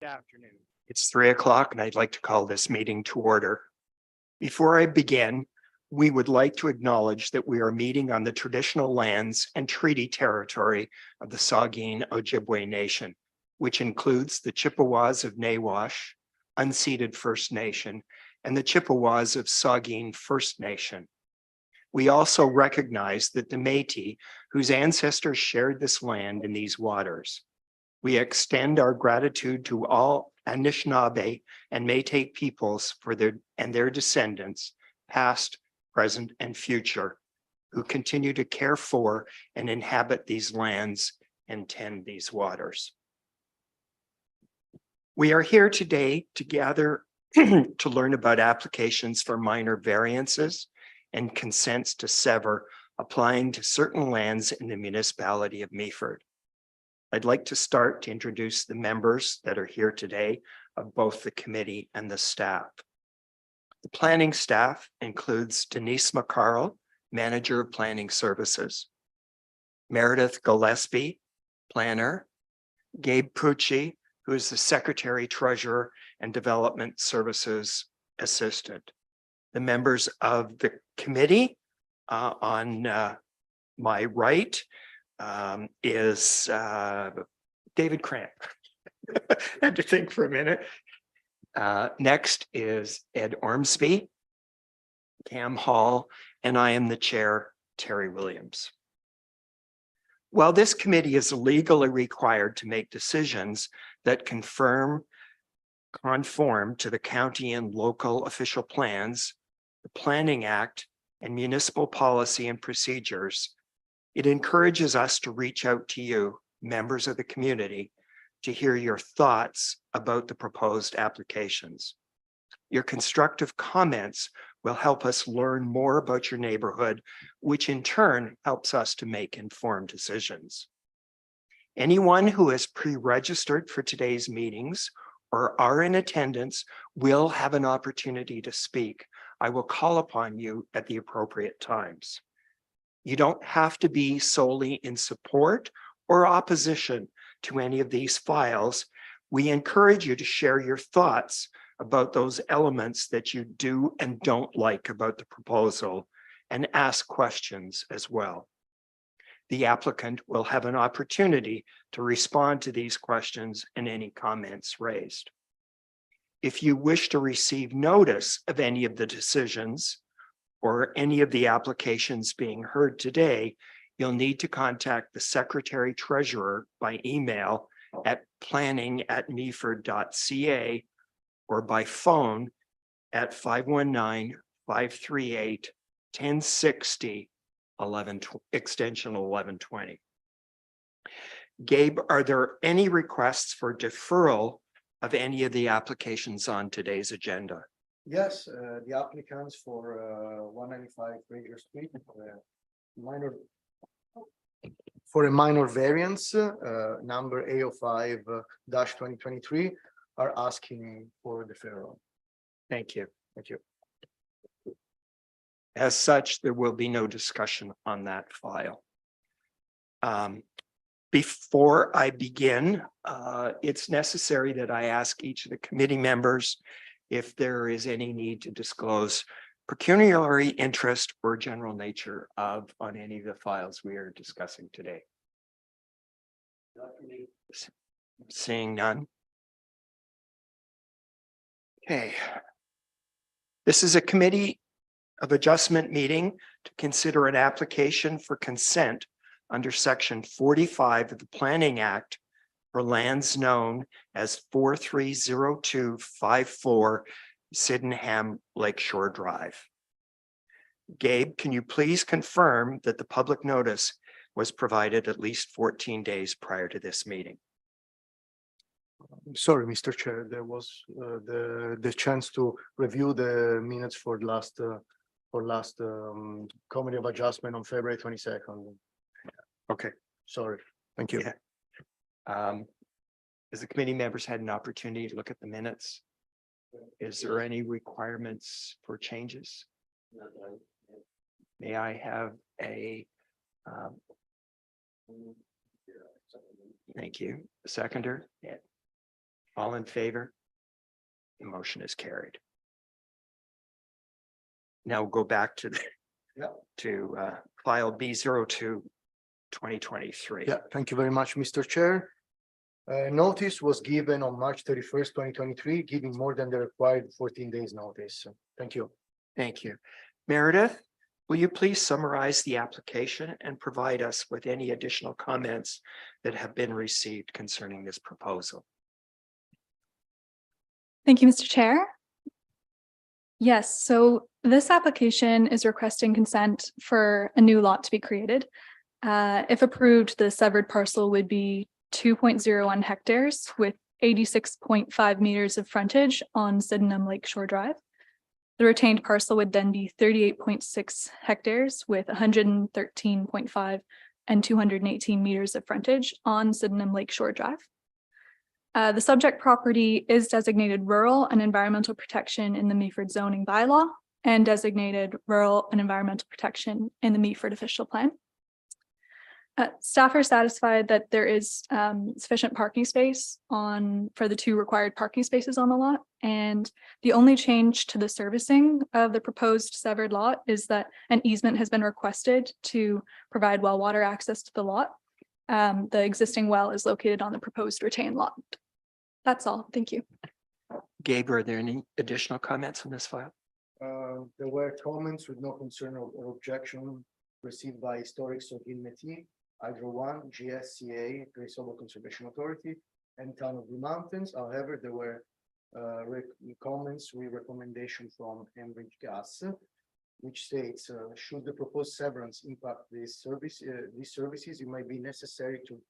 Good afternoon. It's 3 o'clock and I'd like to call this meeting to order. Before I begin, we would like to acknowledge that we are meeting on the traditional lands and treaty territory of the Saugeen Ojibwe Nation, which includes the Chippewas of Nawash, unceded First Nation, and the Chippewas of Saugeen First Nation. We also recognize that the Métis, whose ancestors shared this land in these waters. We extend our gratitude to all Anishinaabe and Métis peoples for their descendants, past, present, and future, who continue to care for and inhabit these lands and tend these waters. We are here today to gather to learn about applications for minor variances and consents to sever applying to certain lands in the municipality of Meaford. I'd like to start to introduce the members that are here today of both the committee and the staff. The planning staff includes Denise McCarl, Manager of Planning Services, Meredith Gillespie, Planner, Gabe Pucci, who is the Secretary, Treasurer, and Development Services Assistant. The members of the committee on my right is David Cramp. Had to think for a minute. Next is Ed Ormsby, Cam Hall, and I am the chair, Terry Williams. While this committee is legally required to make decisions that conform to the county and local official plans, the Planning Act, and municipal policy and procedures, it encourages us to reach out to you, members of the community, to hear your thoughts about the proposed applications. Your constructive comments will help us learn more about your neighborhood, which in turn helps us to make informed decisions. Anyone who has pre-registered for today's meetings or are in attendance will have an opportunity to speak. I will call upon you at the appropriate times. You don't have to be solely in support or opposition to any of these files. We encourage you to share your thoughts about those elements that you do and don't like about the proposal and ask questions as well. The applicant will have an opportunity to respond to these questions and any comments raised. If you wish to receive notice of any of the decisions or any of the applications being heard today, you'll need to contact the Secretary Treasurer by email at planning@meaford.ca or by phone at 519-538-1060, extension 1120. Gabe, are there any requests for deferral of any of the applications on today's agenda? Yes, the applicants for 195 Ranger Street, for a minor variance, number A05-2023, are asking for deferral. Thank you. Thank you. As such, there will be no discussion on that file. Before I begin, it's necessary that I ask each of the committee members if there is any need to disclose pecuniary interest or general nature on any of the files we are discussing today. Seeing none. Okay. This is a committee of adjustment meeting to consider an application for consent under section 45 of the Planning Act for lands known as 430254 Sydenham Lakeshore Drive. Gabe, can you please confirm that the public notice was provided at least 14 days prior to this meeting? Sorry, Mr. Chair, there was the chance to review the minutes for last Committee of Adjustment on February 22nd. Okay. Sorry. Thank you. Yeah. As the committee members had an opportunity to look at the minutes, is there any requirements for changes? May I have a thank you, seconder? Yeah. All in favor? The motion is carried. Now we'll go back to the file B02 2023. Yeah, thank you very much, Mr. Chair. Notice was given on March 31st, 2023, giving more than the required 14 days notice. Thank you. Thank you. Meredith, will you please summarize the application and provide us with any additional comments that have been received concerning this proposal? Thank you, Mr. Chair. Yes, so this application is requesting consent for a new lot to be created. If approved, the severed parcel would be 2.01 hectares with 86.5 meters of frontage on Sydenham Lakeshore Drive. The retained parcel would then be 38.6 hectares with 113.5 and 218 meters of frontage on Sydenham Lakeshore Drive. The subject property is designated rural and environmental protection in the Meaford zoning bylaw and designated rural and environmental protection in the Meaford official plan. Staff are satisfied that there is sufficient parking space for the 2 required parking spaces on the lot. And the only change to the servicing of the proposed severed lot is that an easement has been requested to provide well water access to the lot. The existing well is located on the proposed retained lot. That's all. Thank you. Gabe, are there any additional comments on this file? There were comments with no concern or objection received by Historic Sogin Métis, Hydro One, GSCA, Great Solomon Conservation Authority, and Town of Blue Mountains. However, there were comments with recommendation from Enbridge Gas, which states, should the proposed severance impact these services, it might be necessary to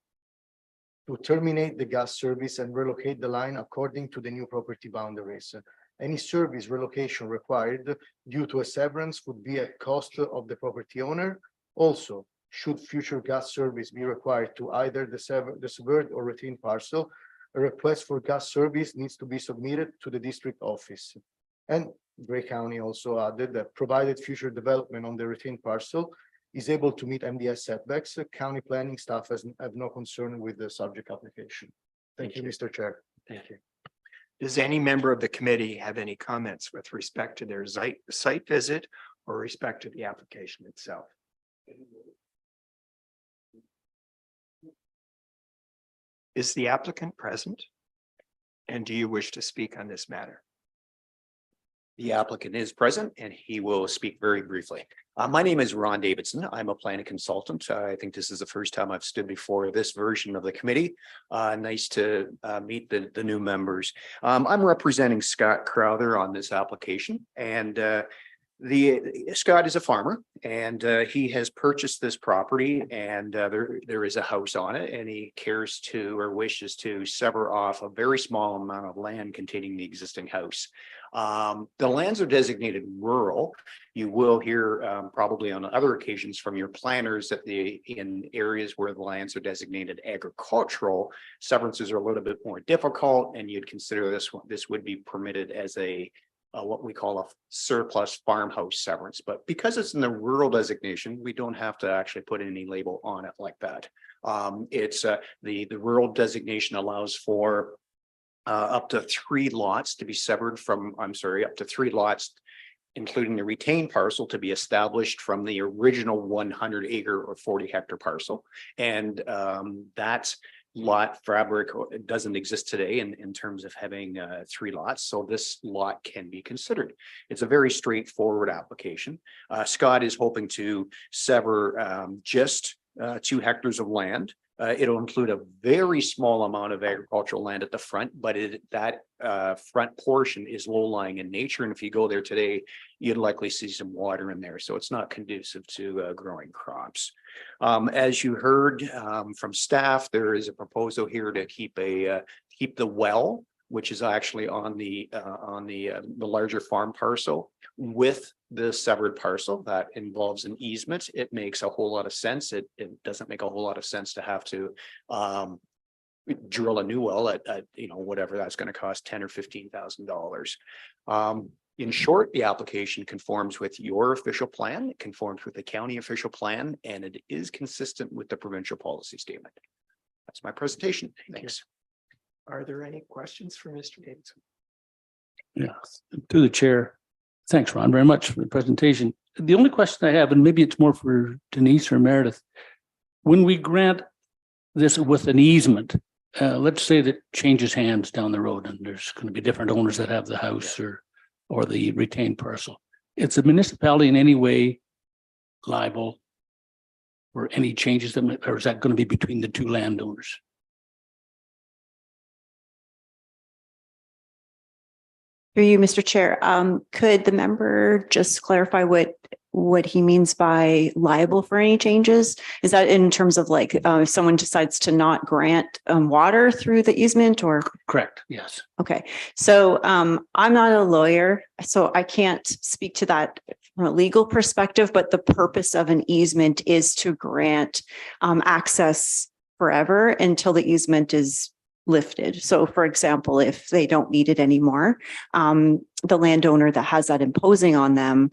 terminate the gas service and relocate the line according to the new property boundaries. Any service relocation required due to a severance would be at cost of the property owner. Also, should future gas service be required to either the severed or retained parcel, a request for gas service needs to be submitted to the district office. And Grey County also added that provided future development on the retained parcel is able to meet MDS setbacks, county planning staff have no concern with the subject application. Thank you, Mr. Chair. Thank you. Does any member of the committee have any comments with respect to their site visit or respect to the application itself? Is the applicant present? And do you wish to speak on this matter? The applicant is present and he will speak very briefly. My name is Ron Davidson. I'm a planning consultant. I think this is the first time I've stood before this version of the committee. Nice to meet the new members. I'm representing Scott Crowther on this application, and Scott is a farmer, and he has purchased this property, and there is a house on it, and he cares to or wishes to sever off a very small amount of land containing the existing house. The lands are designated rural. You will hear probably on other occasions from your planners that in areas where the lands are designated agricultural, severances are a little bit more difficult, and you'd consider this would be permitted as what we call a surplus farmhouse severance. But because it's in the rural designation, we don't have to actually put any label on it like that. It's the rural designation allows for up to 3 lots to be severed from, up to 3 lots, including the retained parcel, to be established from the original 100 acre or 40 hectare parcel. And that lot fabric doesn't exist today in terms of having 3 lots. So this lot can be considered. It's a very straightforward application. Scott is hoping to sever just 2 hectares of land. It'll include a very small amount of agricultural land at the front, but that front portion is low-lying in nature. And if you go there today, you'd likely see some water in there. So it's not conducive to growing crops. As you heard from staff, there is a proposal here to keep the well, which is actually on the larger farm parcel, with the severed parcel. That involves an easement. It makes a whole lot of sense. It doesn't make a whole lot of sense to have to drill a new well at whatever that's going to cost, $10,000 or $15,000. In short, the application conforms with your official plan, it conforms with the county official plan, and it is consistent with the provincial policy statement. That's my presentation. Thanks. Are there any questions for Mr. Davidson? Yes, to the chair. Thanks, Ron, very much for the presentation. The only question I have, and maybe it's more for Denise or Meredith, when we grant this with an easement, let's say that changes hands down the road and there's going to be different owners that have the house or the retained parcel. It's the municipality in any way liable for any changes that, or is that going to be between the two landowners? Through you, Mr. Chair, could the member just clarify what he means by liable for any changes? Is that in terms of like if someone decides to not grant water through the easement or? Correct, yes. Okay, so I'm not a lawyer, so I can't speak to that from a legal perspective, but the purpose of an easement is to grant access forever until the easement is lifted. So for example, if they don't need it anymore, the landowner that has that imposing on them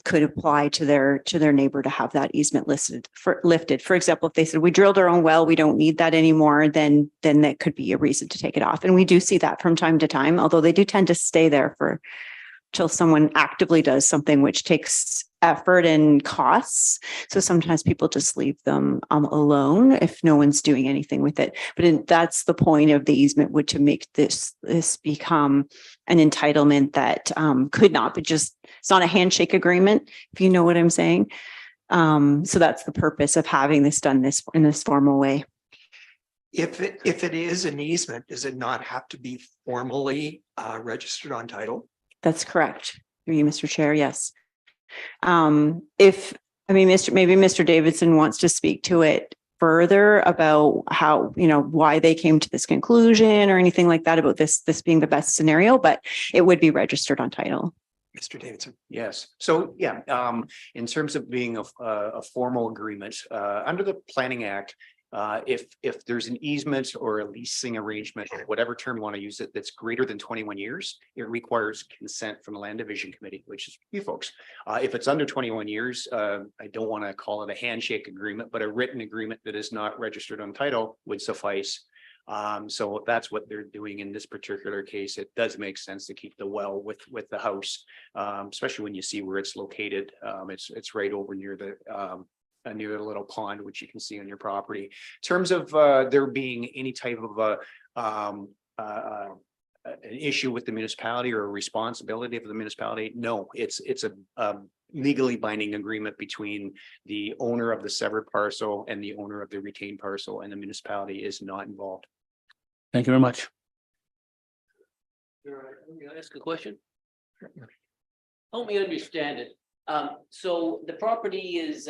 could apply to their neighbor to have that easement lifted. For example, if they said, we drilled our own well, we don't need that anymore, then that could be a reason to take it off. And we do see that from time to time, although they do tend to stay there for till someone actively does something, which takes effort and costs. So sometimes people just leave them alone if no one's doing anything with it. But that's the point of the easement, would to make this become an entitlement that could not, but just it's not a handshake agreement, if you know what I'm saying. So that's the purpose of having this done in this formal way. If it is an easement, does it not have to be formally registered on title? That's correct. Through you, Mr. Chair. Yes. Maybe Mr. Davidson wants to speak to it further about how, why they came to this conclusion or anything like that about this being the best scenario, but it would be registered on title. Mr. Davidson. Yes. So, yeah, in terms of being a formal agreement, under the Planning Act, if there's an easement or a leasing arrangement, whatever term you want to use it, that's greater than 21 years, it requires consent from the Land Division Committee, which is you folks. If it's under 21 years, I don't want to call it a handshake agreement, but a written agreement that is not registered on title would suffice. So that's what they're doing in this particular case. It does make sense to keep the well with the house, especially when you see where it's located. It's right over near the little pond, which you can see on your property. In terms of there being any type of an issue with the municipality or a responsibility of the municipality, no, it's a legally binding agreement between the owner of the severed parcel and the owner of the retained parcel, and the municipality is not involved. Thank you very much. Can I ask a question? Help me understand it. So the property is,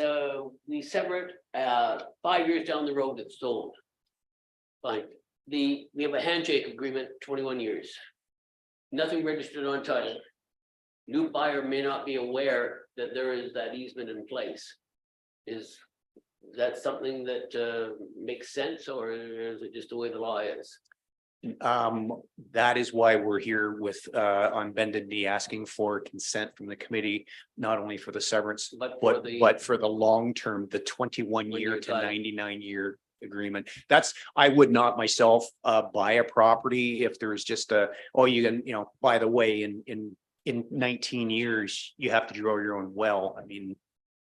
we severed, 5 years down the road, it's sold. Fine. We have a handshake agreement, 21 years. Nothing registered on title. New buyer may not be aware that there is that easement in place. Is that something that makes sense, or is it just the way the law is? That is why we're here with on bended knee asking for consent from the committee, not only for the severance, but for the long term, the 21-year to 99-year agreement. I would not myself buy a property if there's just you can, by the way, in 19 years you have to drill your own well. I mean,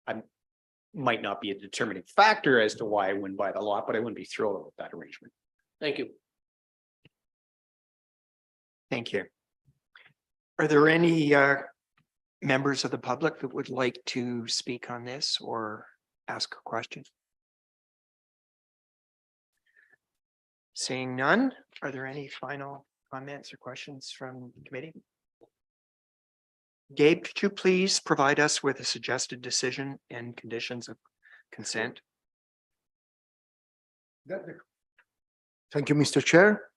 I might not be a determining factor as to why I wouldn't buy the lot, but I wouldn't be thrilled with that arrangement. Thank you. Thank you. Are there any members of the public that would like to speak on this or ask a question? Seeing none, are there any final comments or questions from the committee? Gabe, could you please provide us with a suggested decision and conditions of consent? Thank you, Mr. Chair.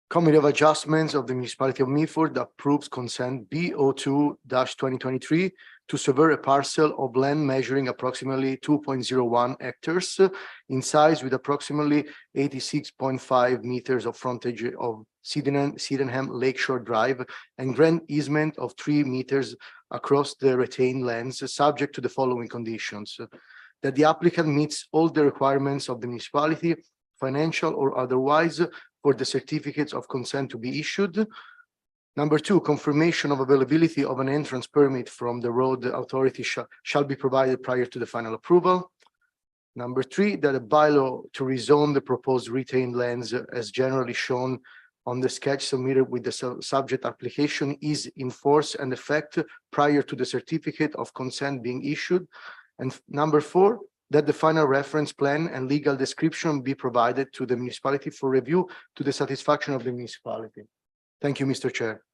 Committee of Adjustments of the Municipality of Meaford approves consent B02-2023 to sever a parcel of land measuring approximately 2.01 hectares in size with approximately 86.5 meters of frontage of Sydenham Lakeshore Drive and grant easement of 3 meters across the retained lands, subject to the following conditions: that the applicant meets all the requirements of the municipality, financial or otherwise, for the certificates of consent to be issued. Number two, confirmation of availability of an entrance permit from the road authority shall be provided prior to the final approval. Number three, that a bylaw to rezone the proposed retained lands as generally shown on the sketch submitted with the subject application is in force and effect prior to the certificate of consent being issued. And number four, that the final reference plan and legal description be provided to the municipality for review to the satisfaction of the municipality. Thank you, Mr. Chair.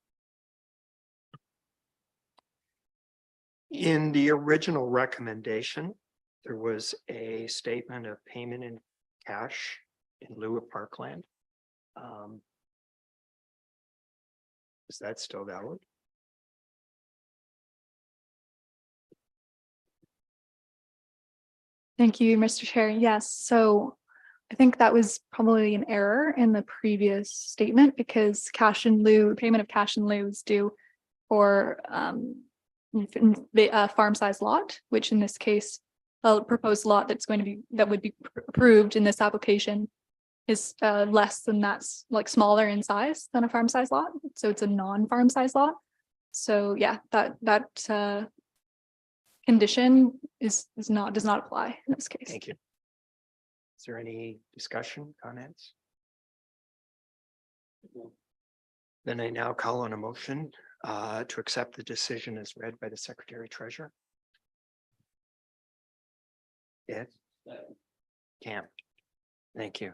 In the original recommendation, there was a statement of payment in cash in lieu of parkland. Is that still valid? Thank you, Mr. Chair. Yes, so I think that was probably an error in the previous statement because cash in lieu, payment of cash in lieu is due for the farm size lot, which in this case, a proposed lot that would be approved in this application is less than that's like smaller in size than a farm size lot. So it's a non-farm size lot. So yeah, that condition does not apply in this case. Thank you. Is there any discussion, comments? Then I now call on a motion to accept the decision as read by the Secretary Treasurer. Yes. Camp. Thank you.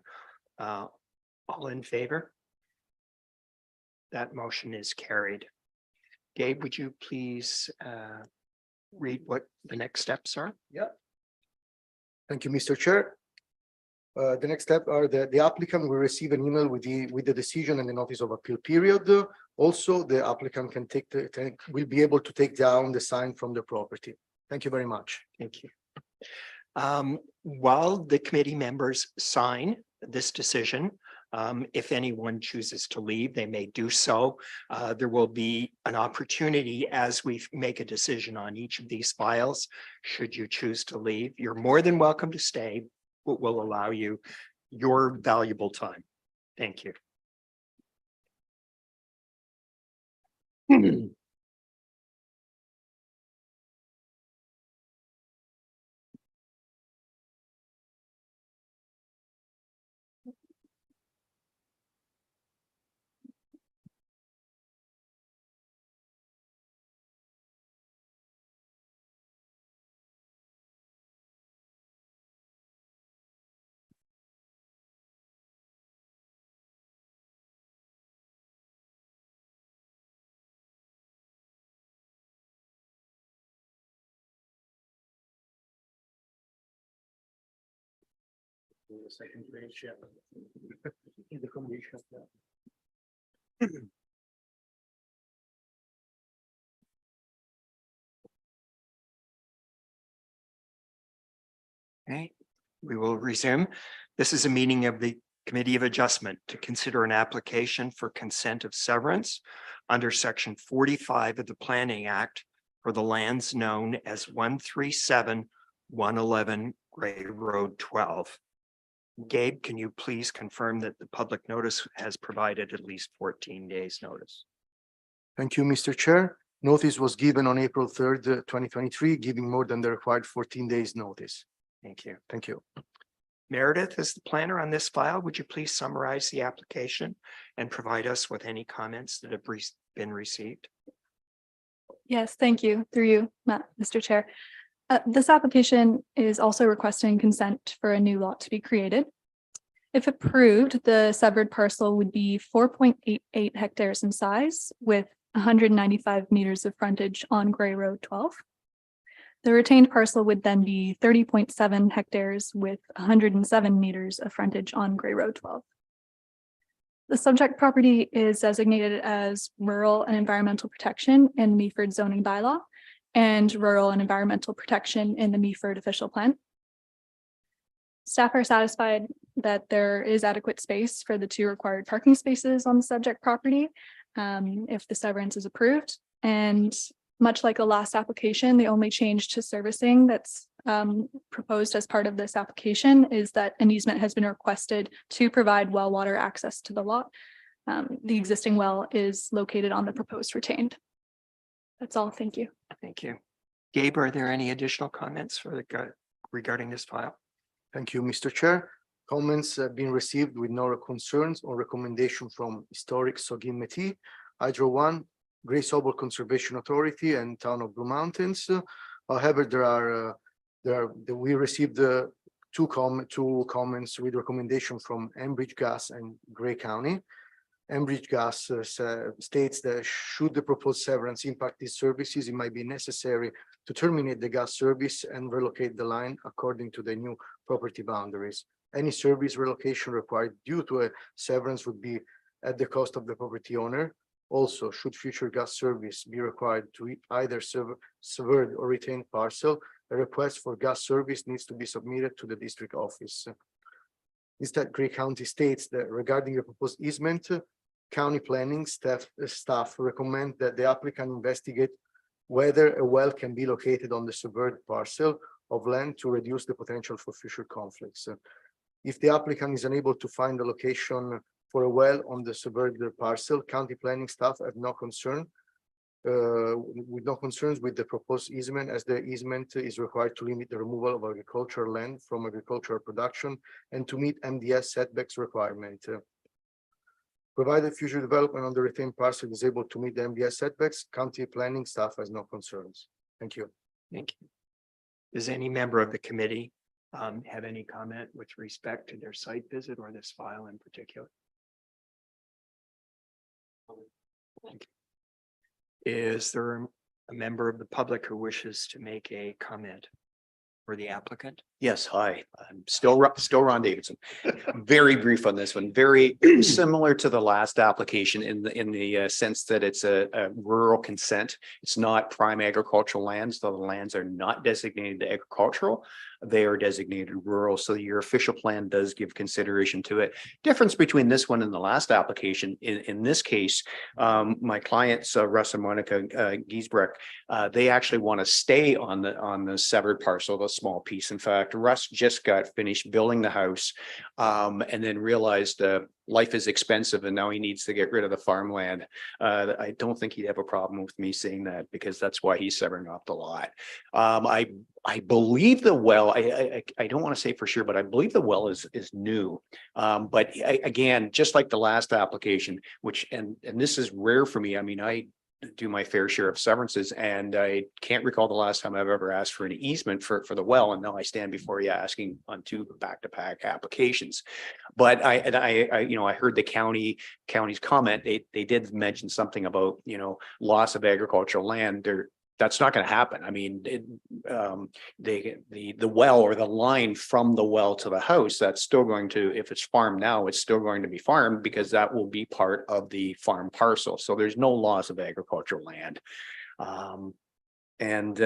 All in favor? That motion is carried. Gabe, would you please read what the next steps are? Yeah. Thank you, Mr. Chair. The next step are the applicant will receive an email with the decision and the notice of appeal period. Also, the applicant will be able to take down the sign from the property. Thank you very much. Thank you. While the committee members sign this decision, if anyone chooses to leave, they may do so. There will be an opportunity as we make a decision on each of these files. Should you choose to leave, you're more than welcome to stay, but will allow you your valuable time. Thank you. The second page, yeah. In the condition, yeah. Okay, we will resume. This is a meeting of the Committee of Adjustment to consider an application for consent of severance under Section 45 of the Planning Act for the lands known as 137-111 Gray Road 12. Gabe, can you please confirm that the public notice has provided at least 14 days notice? Thank you, Mr. Chair. Notice was given on April 3rd, 2023, giving more than the required 14 days notice. Thank you. Thank you. Meredith, as the planner on this file, would you please summarize the application and provide us with any comments that have been received? Yes, thank you. Through you, Mr. Chair. This application is also requesting consent for a new lot to be created. If approved, the severed parcel would be 4.88 hectares in size with 195 meters of frontage on Gray Road 12. The retained parcel would then be 30.7 hectares with 107 meters of frontage on Gray Road 12. The subject property is designated as rural and environmental protection in Meaford zoning bylaw and rural and environmental protection in the Meaford official plan. Staff are satisfied that there is adequate space for the 2 required parking spaces on the subject property if the severance is approved. And much like the last application, the only change to servicing that's proposed as part of this application is that an easement has been requested to provide well water access to the lot. The existing well is located on the proposed retained. That's all. Thank you. Thank you. Gabe, are there any additional comments regarding this file? Thank you, Mr. Chair. Comments have been received with no concerns or recommendation from Historic Sogin Métis, Hydro One, Grey Sobel Conservation Authority, and Town of Blue Mountains. However, we received two comments with recommendation from Enbridge Gas and Grey County. Enbridge Gas states that should the proposed severance impact these services, it might be necessary to terminate the gas service and relocate the line according to the new property boundaries. Any service relocation required due to a severance would be at the cost of the property owner. Also, should future gas service be required to either severed or retained parcel, a request for gas service needs to be submitted to the district office. Instead, Grey County states that regarding the proposed easement, county planning staff recommend that the applicant investigate whether a well can be located on the severed parcel of land to reduce the potential for future conflicts. If the applicant is unable to find a location for a well on the severed parcel, county planning staff have no concerns with the proposed easement, as the easement is required to limit the removal of agricultural land from agricultural production and to meet MDS setbacks requirement. Provided future development on the retained parcel is able to meet the MDS setbacks, county planning staff has no concerns. Thank you. Thank you. Does any member of the committee have any comment with respect to their site visit or this file in particular? Is there a member of the public who wishes to make a comment for the applicant? Yes, hi, I'm still Ron Davidson. Very brief on this one, very similar to the last application in the sense that it's a rural consent. It's not prime agricultural lands. The lands are not designated agricultural. They are designated rural. So your official plan does give consideration to it. Difference between this one and the last application, in this case, my clients, Russ and Monica Giesbrecht, they actually want to stay on the severed parcel, the small piece. In fact, Russ just got finished building the house and then realized life is expensive and now he needs to get rid of the farmland. I don't think he'd have a problem with me saying that because that's why he's severing off the lot. I believe the well, I don't want to say for sure, but I believe the well is new. But again, just like the last application, which and this is rare for me. I mean, I do my fair share of severances and I can't recall the last time I've ever asked for an easement for the well, and now I stand before you asking on two back-to-back applications. But I heard the county's comment. They did mention something about loss of agricultural land. That's not going to happen. I mean, the well or the line from the well to the house, that's still going to, if it's farmed now, it's still going to be farmed because that will be part of the farm parcel. So there's no loss of agricultural land. Again,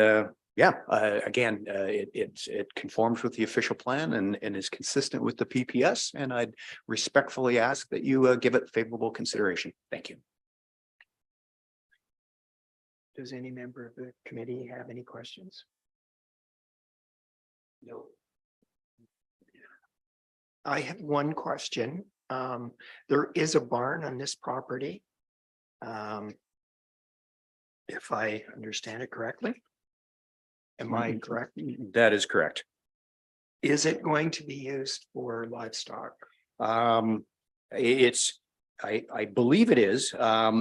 it conforms with the official plan and is consistent with the PPS. And I'd respectfully ask that you give it favorable consideration. Thank you. Does any member of the committee have any questions? No. I have one question. There is a barn on this property. If I understand it correctly. Am I correct? That is correct. Is it going to be used for livestock? I believe it is, there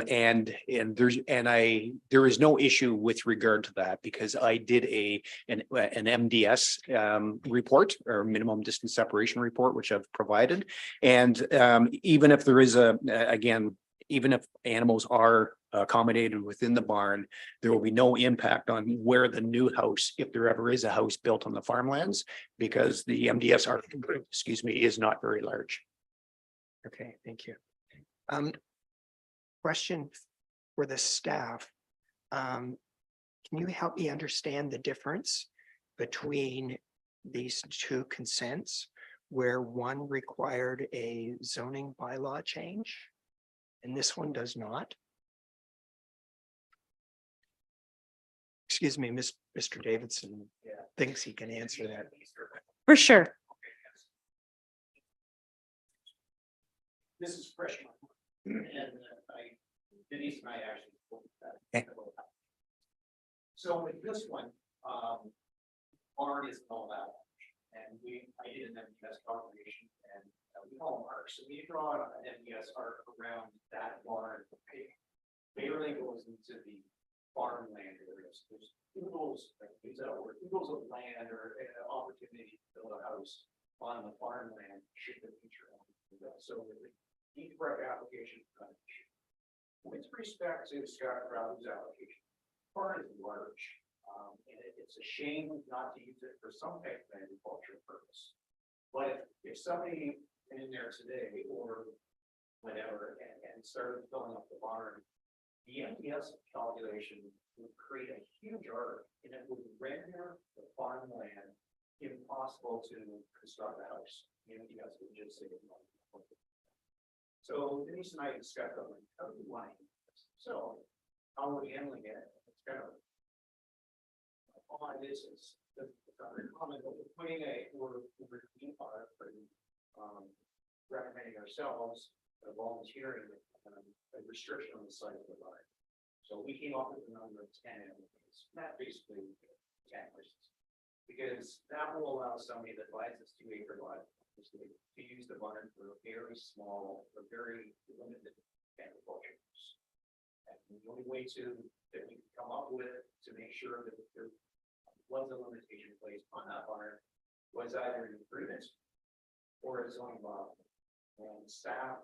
is no issue with regard to that because I did an MDS report or minimum distance separation report, which I've provided, and even if there is even if animals are accommodated within the barn, there will be no impact on where the new house, if there ever is a house built on the farmlands, because the MDS is not very large. Okay, thank you. Question for the staff. Can you help me understand the difference between these two consents where one required a zoning bylaw change and this one does not? excuse me, Mr. Davidson thinks he can answer that. For sure. This is fresh. And Denise and I actually. Okay. So with this one, barn is all that. And I did an MDS calculation and we call them arcs. So we draw an MDS arc around that barn. Barely goes into the farmland areas. There's oodles, use that word, oodles of land or an opportunity to build a house on the farmland should the future. So with the deed rec application. With respect to Scott Crowder's application, barn is large. And it's a shame not to use it for some type of agricultural purpose. But if somebody in there today or whatever and started filling up the barn, the MDS calculation would create a huge arc and it would render the farmland impossible to construct a house. The MDS would just say no. So Denise and I discussed how do we want to use this? So how are we handling it? It's kind of on this is the comment that we're putting recommending ourselves volunteering a restriction on the site of the line. So we came up with a number of 10 animals, not basically 10 places, because that will allow somebody that buys this 2-acre lot to use the barn for a very small, or very limited agriculture use. And the only way that we can come up with to make sure that there was a limitation placed on that barn was either an agreement or a zoning law. And staff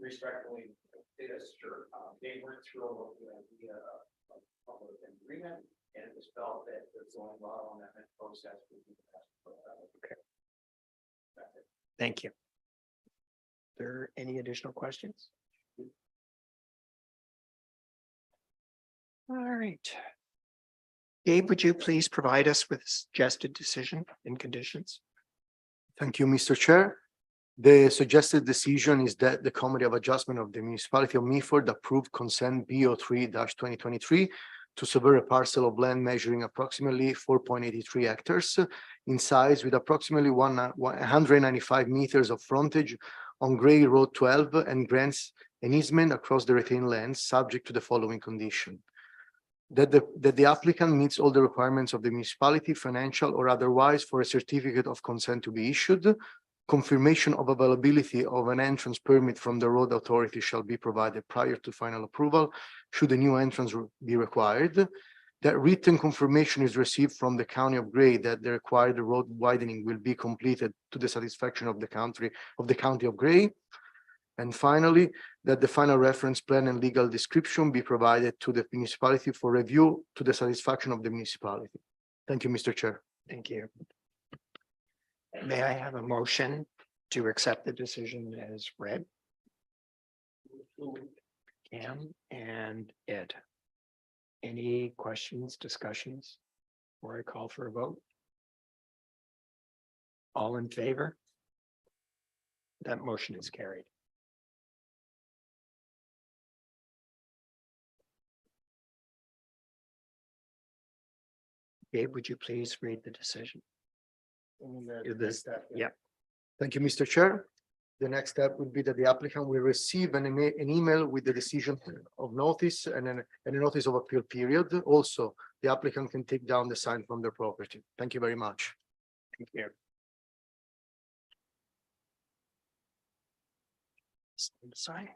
respectfully did us sure. They went through a public agreement, and it was felt that the zoning law on that process would be the best. Okay. That's it. Thank you. Are there any additional questions? All right. Gabe, would you please provide us with suggested decision and conditions? Thank you, Mr. Chair. The suggested decision is that the Committee of Adjustment of the Municipality of Meaford approve consent BO3-2023 to sever a parcel of land measuring approximately 4.83 hectares in size with approximately 195 meters of frontage on Gray Road 12 and grants an easement across the retained lands subject to the following condition. That the applicant meets all the requirements of the municipality, financial or otherwise, for a certificate of consent to be issued. Confirmation of availability of an entrance permit from the road authority shall be provided prior to final approval, should a new entrance be required. That written confirmation is received from the County of Gray that the required road widening will be completed to the satisfaction of the County of Gray. And finally, that the final reference plan and legal description be provided to the municipality for review to the satisfaction of the municipality. Thank you, Mr. Chair. Thank you. May I have a motion to accept the decision as read? Cam and Ed. Any questions, discussions, before I call for a vote? All in favor? That motion is carried. Gabe, would you please read the decision? Yeah. Thank you, Mr. Chair. The next step would be that the applicant will receive an email with the decision of notice and a notice of appeal period. Also, the applicant can take down the sign from their property. Thank you very much. Thank you. Sign.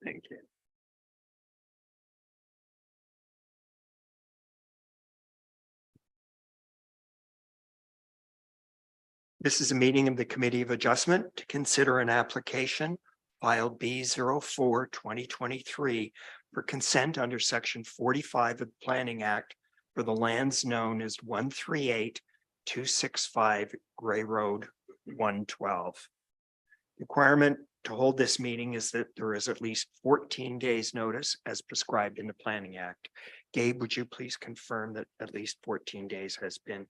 Thank you. This is a meeting of the Committee of Adjustment to consider an application file B04-2023 for consent under section 45 of the Planning Act for the lands known as 138-265 Gray Road 112. Requirement to hold this meeting is that there is at least 14 days notice as prescribed in the Planning Act. Gabe, would you please confirm that at least 14 days has been?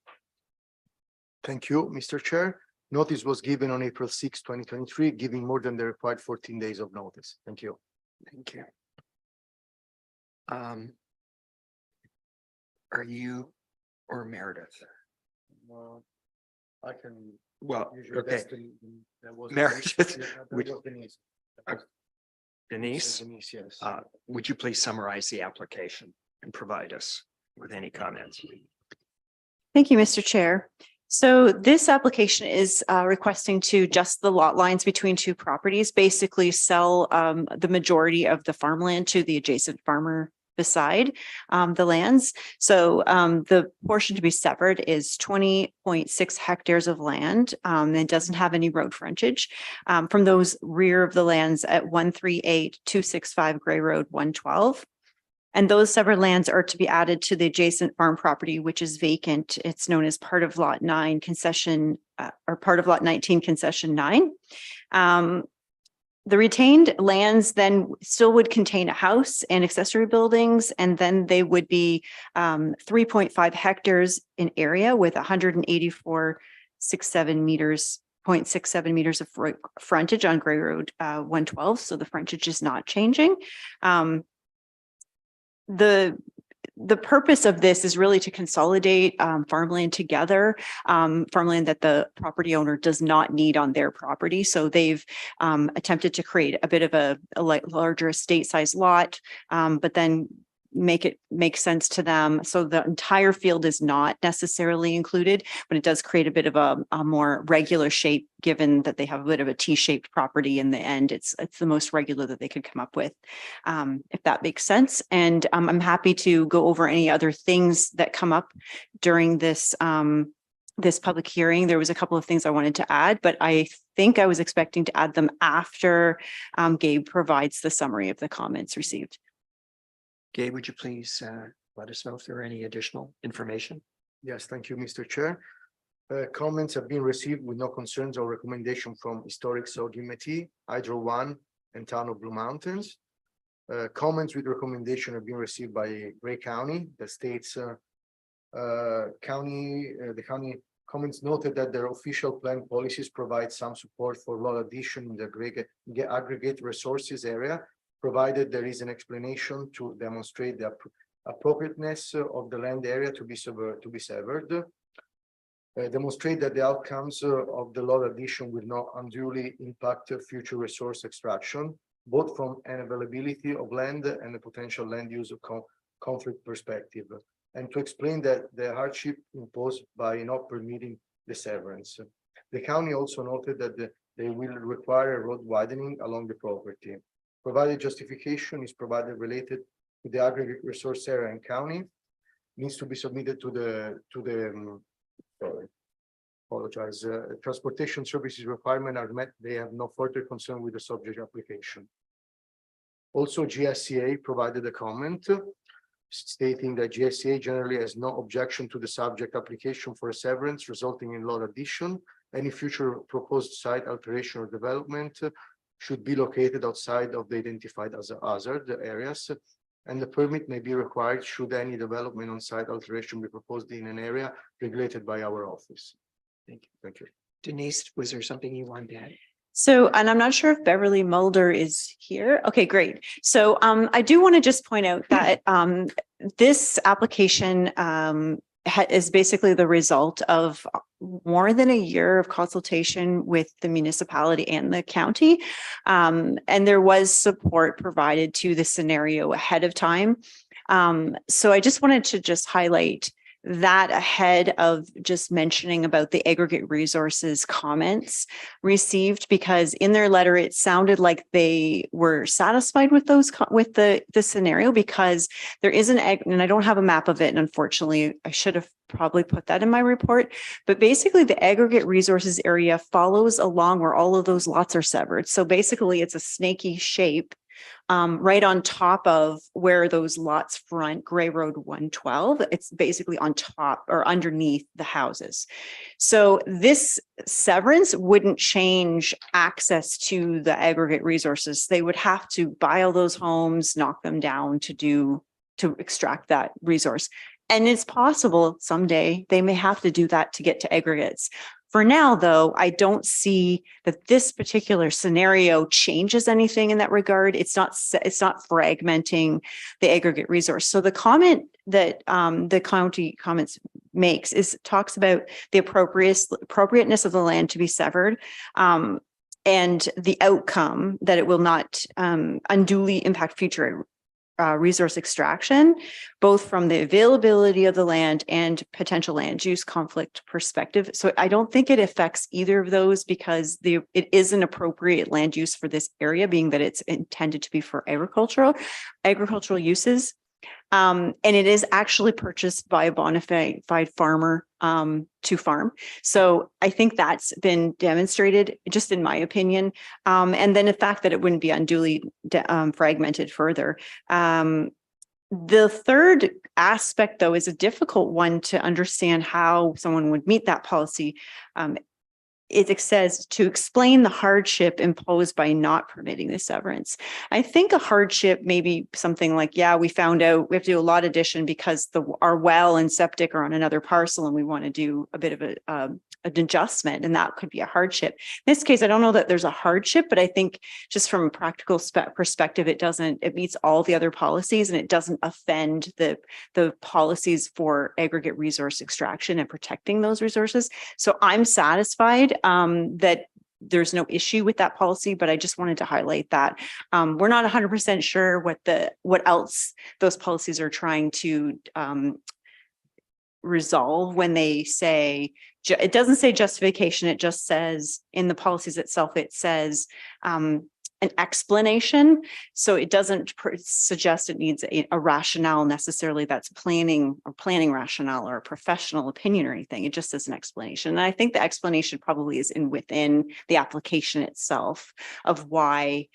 Thank you, Mr. Chair. Notice was given on April 6, 2023, giving more than the required 14 days of notice. Thank you. Thank you. Are you or Meredith? I can. Well, usually okay. that's that was Meredith, Denise. Yeah, that would- was Denise. Denise, Denise, yes. would you please summarize the application and provide us with any comments? Thank you, Mr. Chair. So this application is requesting to adjust the lot lines between two properties, basically sell the majority of the farmland to the adjacent farmer beside the lands. So the portion to be severed is 20.6 hectares of land and doesn't have any road frontage from those rear of the lands at 138-265 Gray Road 112. And those severed lands are to be added to the adjacent farm property, which is vacant. It's known as part of Lot 9 concession or part of Lot 19 concession 9. The retained lands then still would contain a house and accessory buildings, and then they would be 3.5 hectares in area with 184.67 meters, 0.67 meters of frontage on Gray Road 112. So the frontage is not changing. The purpose of this is really to consolidate farmland together, farmland that the property owner does not need on their property. So they've attempted to create a bit of a larger estate size lot, but then make it make sense to them. So the entire field is not necessarily included, but it does create a bit of a more regular shape, given that they have a bit of a T-shaped property in the end. It's the most regular that they could come up with, if that makes sense. And I'm happy to go over any other things that come up during this this public hearing. There was a couple of things I wanted to add, but I think I was expecting to add them after Gabe provides the summary of the comments received. Gabe, would you please let us know if there are any additional information? Yes, thank you, Mr. Chair. Comments have been received with no concerns or recommendation from Historic Sogimeti, Hydro One, and Town of Blue Mountains. Comments with recommendation have been received by Gray County. The state's the county comments noted that their official plan policies provide some support for lot addition in the aggregate resources area, provided there is an explanation to demonstrate the appropriateness of the land area to be severed. Demonstrate that the outcomes of the lot addition will not unduly impact future resource extraction, both from an availability of land and a potential land use conflict perspective, and to explain that the hardship imposed by not permitting the severance. The county also noted that they will require a road widening along the property. Provided justification is provided related to the aggregate resource area and county, needs to be submitted to the transportation services requirement are met. They have no further concern with the subject application. Also, GSCA provided a comment stating that GSCA generally has no objection to the subject application for a severance resulting in lot addition. Any future proposed site alteration or development should be located outside of the identified as hazard areas, and the permit may be required should any development on site alteration be proposed in an area regulated by our office. Thank you. Thank you. Denise, was there something you wanted to add? So, and I'm not sure if Beverly Mulder is here. Okay, great. So I do want to just point out that this application is basically the result of more than a year of consultation with the municipality and the county. And there was support provided to the scenario ahead of time. So I just wanted to just highlight that ahead of just mentioning about the aggregate resources comments received, because in their letter, it sounded like they were satisfied with those, with the scenario, because there is and I don't have a map of it. And unfortunately, I should have probably put that in my report, but basically the aggregate resources area follows along where all of those lots are severed. So basically it's a snaky shape right on top of where those lots front, Gray Road 112. It's basically on top or underneath the houses. So this severance wouldn't change access to the aggregate resources. They would have to buy all those homes, knock them down to extract that resource. And it's possible someday they may have to do that to get to aggregates. For now, though, I don't see that this particular scenario changes anything in that regard. It's not fragmenting the aggregate resource. So the comment that the county comments talks about the appropriateness of the land to be severed, and the outcome that it will not unduly impact future resource extraction, both from the availability of the land and potential land use conflict perspective. So I don't think it affects either of those, because it is an appropriate land use for this area, being that it's intended to be for agricultural uses. And it is actually purchased by a bona fide farmer to farm. So I think that's been demonstrated, just in my opinion. And then the fact that it wouldn't be unduly fragmented further. The third aspect, though, is a difficult one to understand how someone would meet that policy. It says to explain the hardship imposed by not permitting the severance. I think a hardship may be something like, yeah, we found out we have to do a lot addition because our well and septic are on another parcel and we want to do a bit of an adjustment, and that could be a hardship. In this case, I don't know that there's a hardship, but I think just from a practical perspective, it meets all the other policies and it doesn't offend the policies for aggregate resource extraction and protecting those resources. So I'm satisfied that there's no issue with that policy, but I just wanted to highlight that we're not 100% sure what else those policies are trying to resolve when they say, it doesn't say justification, it just says in the policies itself, it says an explanation. So it doesn't suggest it needs a rationale necessarily that's planning rationale or a professional opinion or anything. It just says an explanation. And I think the explanation probably is within the application itself of why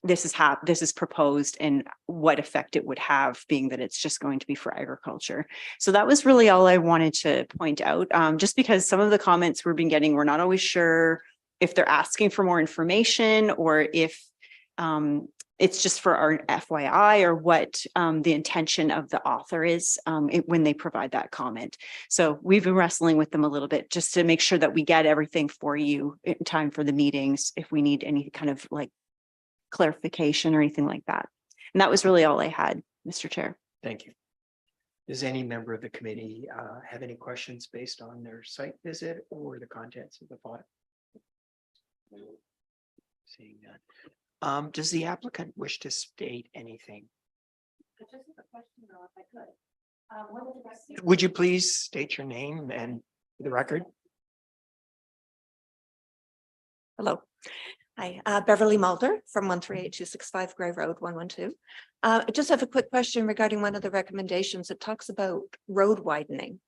this is proposed and what effect it would have, being that it's just going to be for agriculture. So that was really all I wanted to point out, just because some of the comments we've been getting, we're not always sure if they're asking for more information or if it's just for our FYI or what the intention of the author is when they provide that comment. So we've been wrestling with them a little bit just to make sure that we get everything for you in time for the meetings, if we need any kind of like clarification or anything like that. And that was really all I had, Mr. Chair. Thank you. Does any member of the committee have any questions based on their site visit or the contents of the file? Seeing that. Does the applicant wish to state anything? Just a question though, if I could. Would you please state your name and the record? Hello. Hi, Beverly Mulder from 138265 Gray Road 112. I just have a quick question regarding one of the recommendations. It talks about road widening.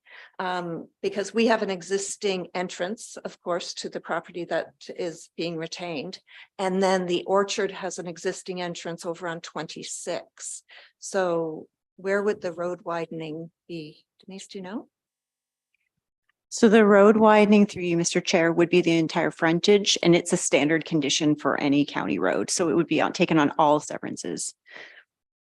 Because we have an existing entrance, of course, to the property that is being retained. And then the orchard has an existing entrance over on 26. So where would the road widening be? Denise, do you know? So the road widening, through you, Mr. Chair, would be the entire frontage, and it's a standard condition for any county road. So it would be taken on all severances.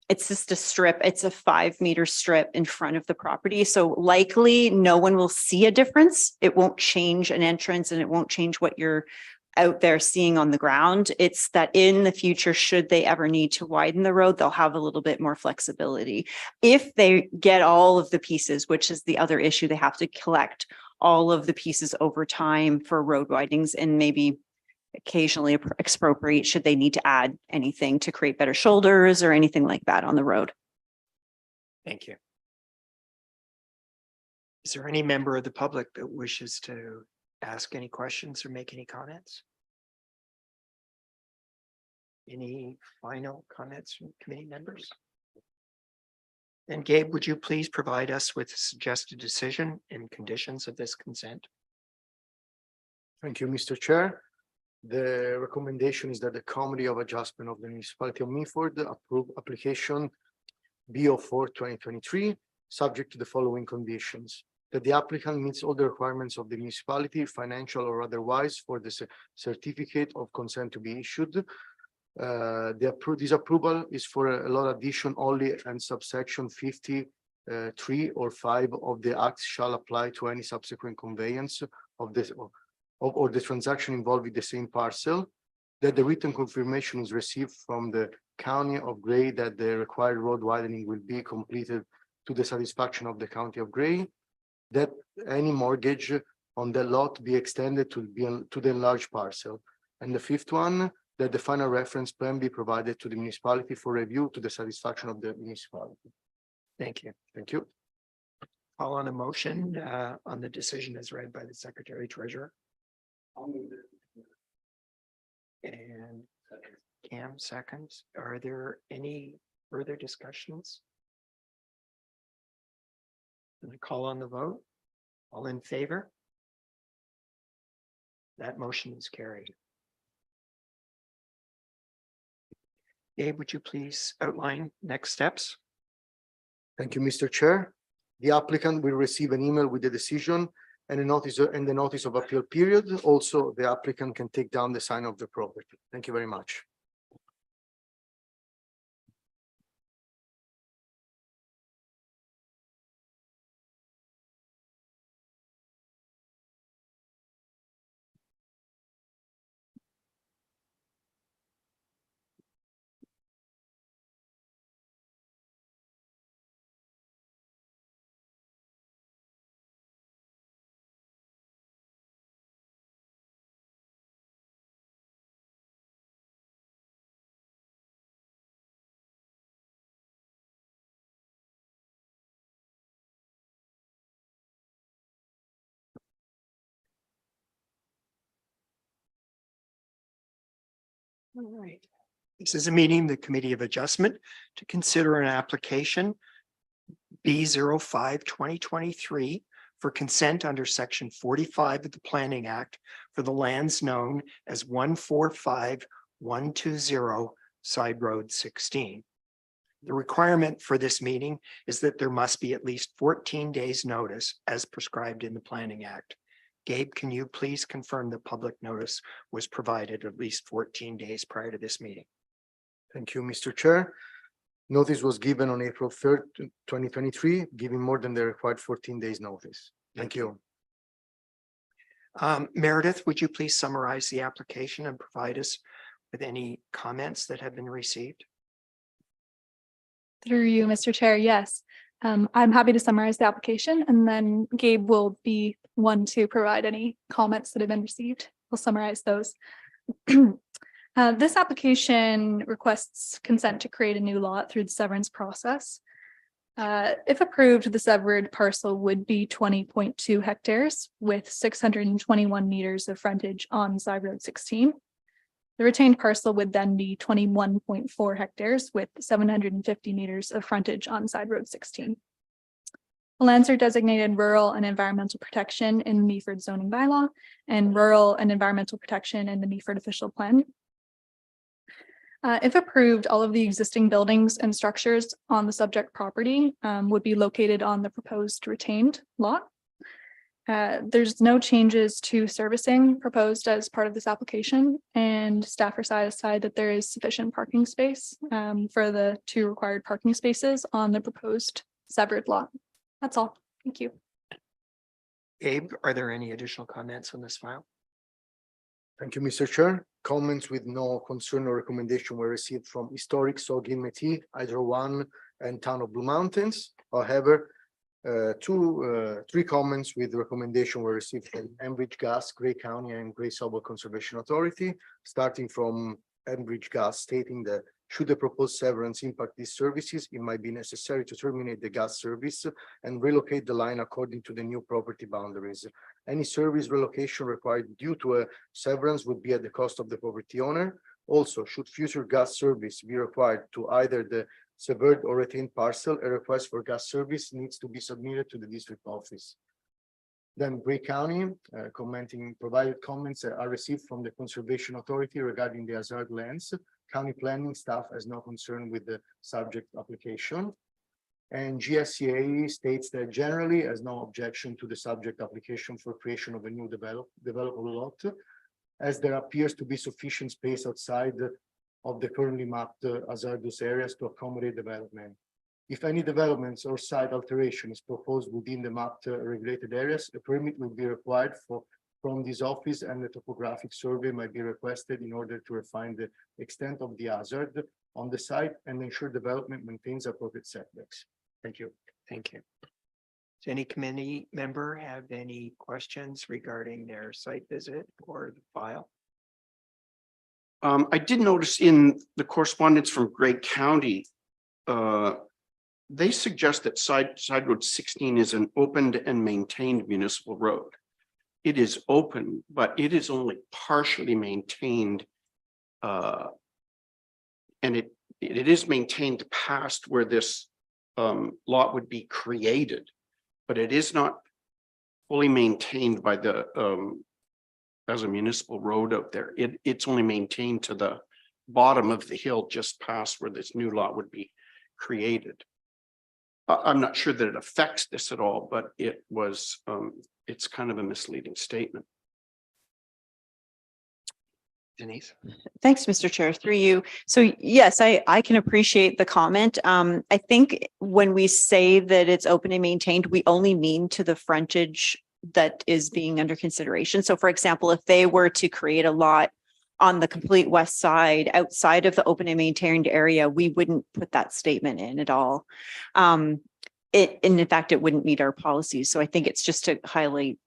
It's just a strip. It's a 5-meter strip in front of the property. So likely no one will see a difference. It won't change an entrance and it won't change what you're out there seeing on the ground. It's that in the future, should they ever need to widen the road, they'll have a little bit more flexibility. If they get all of the pieces, which is the other issue, they have to collect all of the pieces over time for road widenings and maybe occasionally expropriate should they need to add anything to create better shoulders or anything like that on the road. Thank you. Is there any member of the public that wishes to ask any questions or make any comments? Any final comments from committee members? And Gabe, would you please provide us with a suggested decision and conditions of this consent? Thank you, Mr. Chair. The recommendation is that the Committee of Adjustment of the Municipality of Meaford approve application BO4 2023, subject to the following conditions: that the applicant meets all the requirements of the municipality, financial or otherwise, for the certificate of consent to be issued. This approval is for a lot addition only, and subsection 53 or 5 of the Act shall apply to any subsequent conveyance of this or the transaction involving the same parcel. That the written confirmation is received from the County of Gray that the required road widening will be completed to the satisfaction of the County of Gray. That any mortgage on the lot be extended to the enlarged parcel. And the fifth one, that the final reference plan be provided to the municipality for review to the satisfaction of the municipality. Thank you. Thank you. Call on a motion on the decision as read by the Secretary Treasurer. And Cam seconds. Are there any further discussions? And I call on the vote. All in favor? That motion is carried. Gabe, would you please outline next steps? Thank you, Mr. Chair. The applicant will receive an email with the decision and a notice and the notice of appeal period. Also, the applicant can take down the sign of the property. Thank you very much. All right. This is a meeting of the Committee of Adjustment to consider an application B05 2023 for consent under section 45 of the Planning Act for the lands known as 145120 Side Road 16. The requirement for this meeting is that there must be at least 14 days notice as prescribed in the Planning Act. Gabe, can you please confirm the public notice was provided at least 14 days prior to this meeting? Thank you, Mr. Chair. Notice was given on April 3rd, 2023, giving more than the required 14 days notice. Thank you. Meredith, would you please summarize the application and provide us with any comments that have been received? Through you, Mr. Chair, yes. I'm happy to summarize the application, and then Gabe will be one to provide any comments that have been received. We'll summarize those. This application requests consent to create a new lot through the severance process. If approved, the severed parcel would be 20.2 hectares with 621 meters of frontage on Side Road 16. The retained parcel would then be 21.4 hectares with 750 meters of frontage on Side Road 16. The lands are designated rural and environmental protection in Meaford zoning bylaw and rural and environmental protection in the Meaford official plan. If approved, all of the existing buildings and structures on the subject property would be located on the proposed retained lot. There's no changes to servicing proposed as part of this application, and staff are satisfied that there is sufficient parking space for the 2 required parking spaces on the proposed severed lot. That's all. Thank you. Gabe, are there any additional comments on this file? Thank you, Mr. Chair. Comments with no concern or recommendation were received from Historic Sogin Métis, Hydro One, and Town of Blue Mountains. However, 3 comments with recommendation were received from Enbridge Gas, Gray County, and Gray Sobel Conservation Authority. Starting from Enbridge Gas, stating that should the proposed severance impact these services, it might be necessary to terminate the gas service and relocate the line according to the new property boundaries. Any service relocation required due to a severance would be at the cost of the property owner. Also, should future gas service be required to either the severed or retained parcel, a request for gas service needs to be submitted to the district office. Then Bray County, provided comments that are received from the Conservation Authority regarding the hazard lands. County planning staff has no concern with the subject application. And GSCA states that generally has no objection to the subject application for creation of a new developable lot, as there appears to be sufficient space outside of the currently mapped hazardous areas to accommodate development. If any developments or site alteration is proposed within the mapped regulated areas, a permit will be required from this office, and the topographic survey might be requested in order to refine the extent of the hazard on the site and ensure development maintains appropriate setbacks. Thank you. Thank you. Does any committee member have any questions regarding their site visit or the file? I did notice in the correspondence from Gregg County, they suggest that side road 16 is an opened and maintained municipal road. It is open, but it is only partially maintained. And it is maintained past where this lot would be created, but it is not fully maintained by the as a municipal road out there. It's only maintained to the bottom of the hill just past where this new lot would be created. I'm not sure that it affects this at all, but it was it's kind of a misleading statement. Denise? Thanks, Mr. Chair, through you. So yes, I can appreciate the comment. I think when we say that it's open and maintained, we only mean to the frontage that is being under consideration. So for example, if they were to create a lot on the complete west side outside of the open and maintained area, we wouldn't put that statement in at all. And in fact, it wouldn't meet our policies. So I think it's just to highlight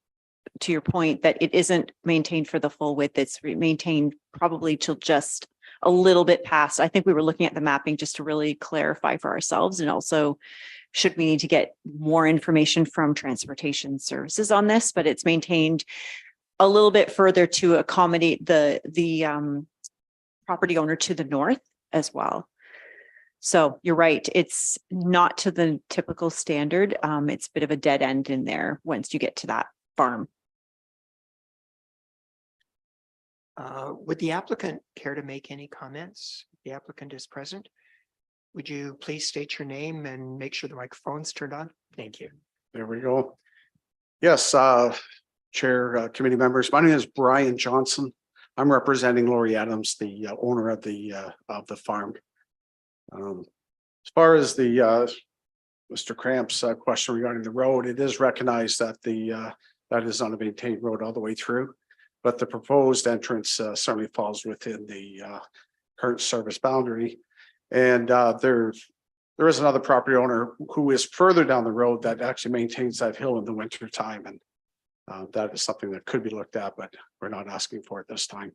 to your point that it isn't maintained for the full width. It's maintained probably till just a little bit past. I think we were looking at the mapping just to really clarify for ourselves, and also should we need to get more information from transportation services on this, but it's maintained a little bit further to accommodate the property owner to the north as well. So you're right, it's not to the typical standard. It's a bit of a dead end in there once you get to that farm. Would the applicant care to make any comments? The applicant is present. Would you please state your name and make sure the microphone's turned on? Thank you. There we go. Yes, Chair, committee members, my name is Brian Johnson. I'm representing Lori Adams, the owner of the farm. As far as the Mr. Cramp's question regarding the road, it is recognized that that is on a maintained road all the way through, but the proposed entrance certainly falls within the current service boundary. And there is another property owner who is further down the road that actually maintains that hill in the winter time, and that is something that could be looked at, but we're not asking for it this time.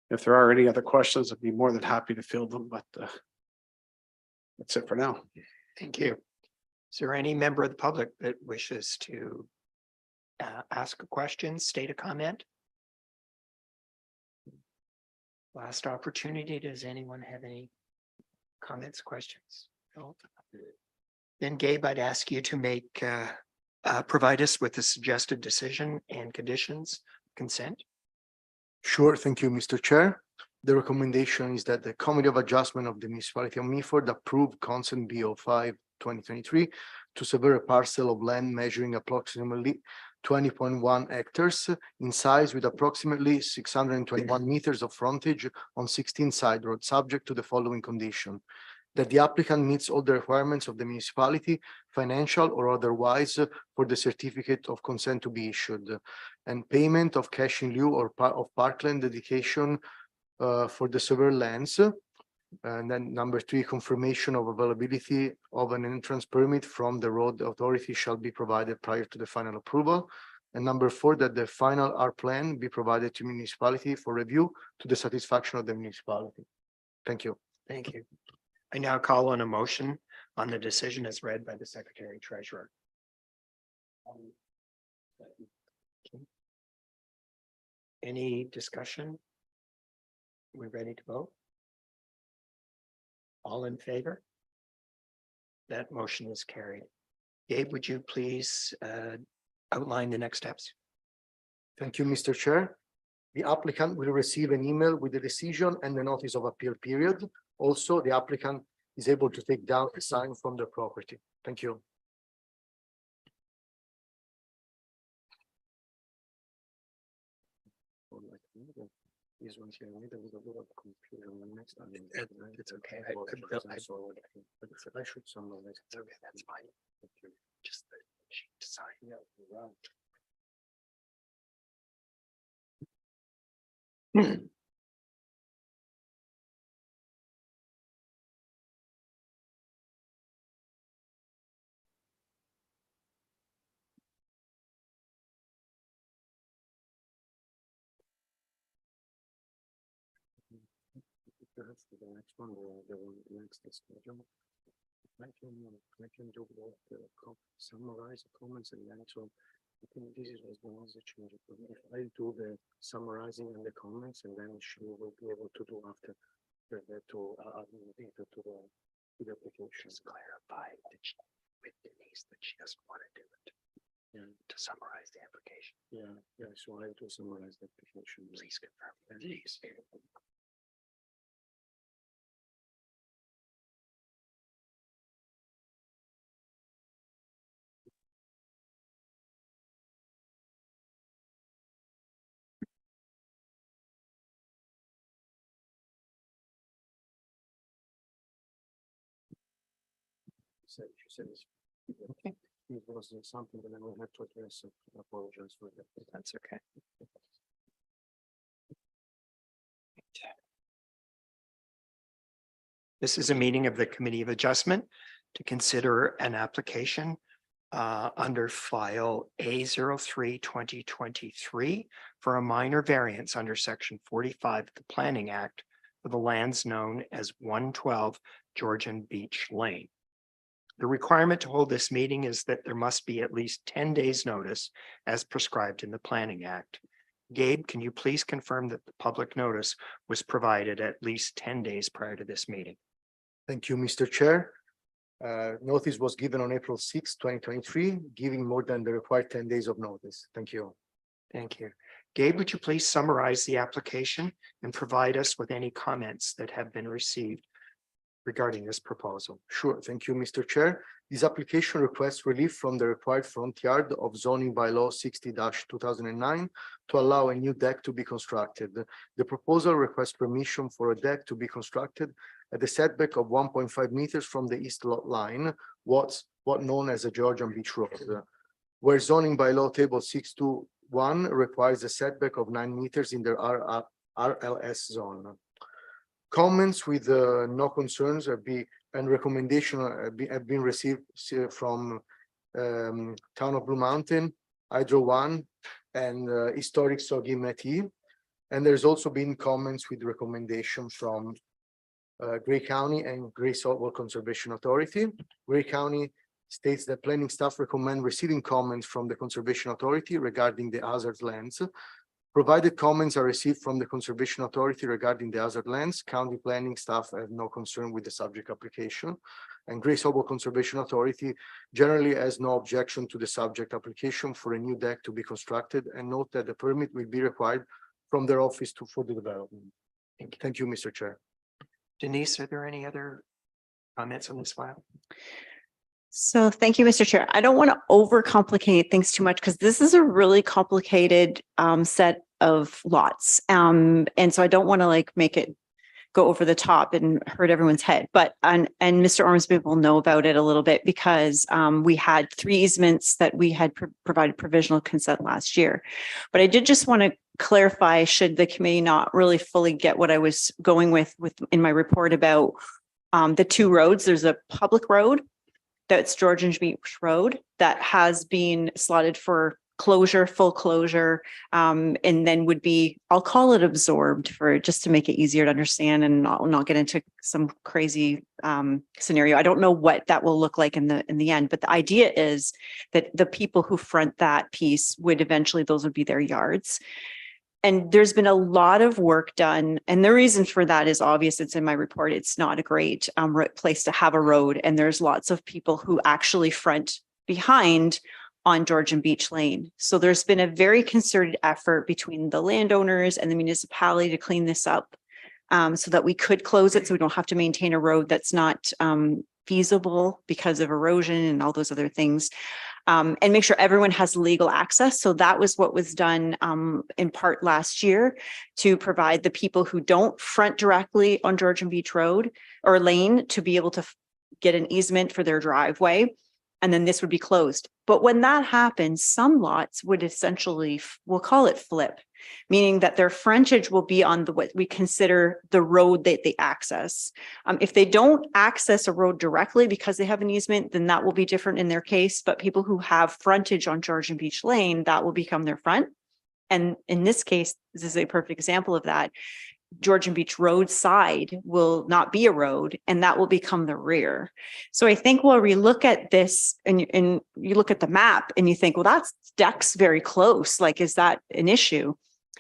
If there are any other questions, I'd be more than happy to field them, but that's it for now. Thank you. Is there any member of the public that wishes to ask a question, state a comment? Last opportunity. Does anyone have any comments, questions? No? Then Gabe, I'd ask you to make provide us with the suggested decision and conditions of consent. Sure, thank you, Mr. Chair. The recommendation is that the Committee of Adjustment of the Municipality of Meaford approve consent B05/2023 to sever a parcel of land measuring approximately 20.1 hectares in size with approximately 621 meters of frontage on 16 side roads, subject to the following condition: that the applicant meets all the requirements of the municipality, financial or otherwise, for the certificate of consent to be issued, and payment of cash in lieu or of parkland dedication for the severed lands. And then number 3, confirmation of availability of an entrance permit from the road authority shall be provided prior to the final approval. And number 4, that the final R plan be provided to municipality for review to the satisfaction of the municipality. Thank you. Thank you. I now call on a motion on the decision as read by the Secretary Treasurer. Any discussion? We ready to vote? All in favor? That motion is carried. Gabe, would you please outline the next steps? Thank you, Mr. Chair. The applicant will receive an email with the decision and the notice of appeal period. Also, the applicant is able to take down a sign from the property. Thank you. These ones here, maybe there's a little of confusion on the next. It's okay. I should summarize. Okay, that's fine. Just the sheet to sign. Yeah, you're right. Perhaps for the next one, the one next is schedule. I can do both summarize the comments and then so I think this is the ones that change. If I do the summarizing and the comments and then she will be able to do after to the application. Just clarify that she, with Denise that she doesn't want to do it. Yeah. To summarize the application. Yeah, so I have to summarize the application. Please confirm. Please. She said it's okay. It was something that I will have to address. So I apologize for that. That's okay. This is a meeting of the Committee of Adjustment to consider an application under file A03-2023 for a minor variance under section 45 of the Planning Act for the lands known as 112 Georgian Beach Lane. The requirement to hold this meeting is that there must be at least 10 days notice as prescribed in the Planning Act. Gabe, can you please confirm that the public notice was provided at least 10 days prior to this meeting? Thank you, Mr. Chair. Notice was given on April 6, 2023, giving more than the required 10 days of notice. Thank you. Thank you. Gabe, would you please summarize the application and provide us with any comments that have been received regarding this proposal? Sure. Thank you, Mr. Chair. This application requests relief from the required front yard of zoning bylaw 60-2009 to allow a new deck to be constructed. The proposal requests permission for a deck to be constructed at a setback of 1.5 meters from the east lot line, what known as a Georgian Beach Road, where zoning bylaw table 621 requires a setback of 9 meters in the RLS zone. Comments with no concerns and recommendation have been received from Town of Blue Mountain, Hydro One, and Historic Sogimeti. And there's also been comments with recommendation from Grey County and Grey Saltwater Conservation Authority. Grey County states that planning staff recommend receiving comments from the Conservation Authority regarding the hazard lands. Provided comments are received from the Conservation Authority regarding the hazard lands, county planning staff have no concern with the subject application. And Grey Saltwater Conservation Authority generally has no objection to the subject application for a new deck to be constructed, and note that the permit will be required from their office for the development. Thank you, Mr. Chair. Denise, are there any other comments on this file? So thank you, Mr. Chair. I don't want to overcomplicate things too much because this is a really complicated set of lots. And so I don't want to make it go over the top and hurt everyone's head. But and Mr. Ormsby will know about it a little bit because we had 3 easements that we had provided provisional consent last year. But I did just want to clarify, should the committee not really fully get what I was going with in my report about the 2 roads. There's a public road that's Georgian Beach Road that has been slotted for closure, full closure, and then would be, I'll call it absorbed for just to make it easier to understand and not get into some crazy scenario. I don't know what that will look like in the end, but the idea is that the people who front that piece would eventually, those would be their yards. And there's been a lot of work done. And the reason for that is obvious. It's in my report. It's not a great place to have a road. And there's lots of people who actually front behind on Georgian Beach Lane. So there's been a very concerted effort between the landowners and the municipality to clean this up so that we could close it so we don't have to maintain a road that's not feasible because of erosion and all those other things. And make sure everyone has legal access. So that was what was done in part last year to provide the people who don't front directly on Georgian Beach Road or Lane to be able to get an easement for their driveway. And then this would be closed. But when that happens, some lots would essentially, we'll call it flip, meaning that their frontage will be on what we consider the road that they access. If they don't access a road directly because they have an easement, then that will be different in their case. But people who have frontage on Georgian Beach Lane, that will become their front. And in this case, this is a perfect example of that. Georgian Beach Road side will not be a road, and that will become the rear. So I think when we look at this and you look at the map and you think, well, that's deck's very close. Like, is that an issue?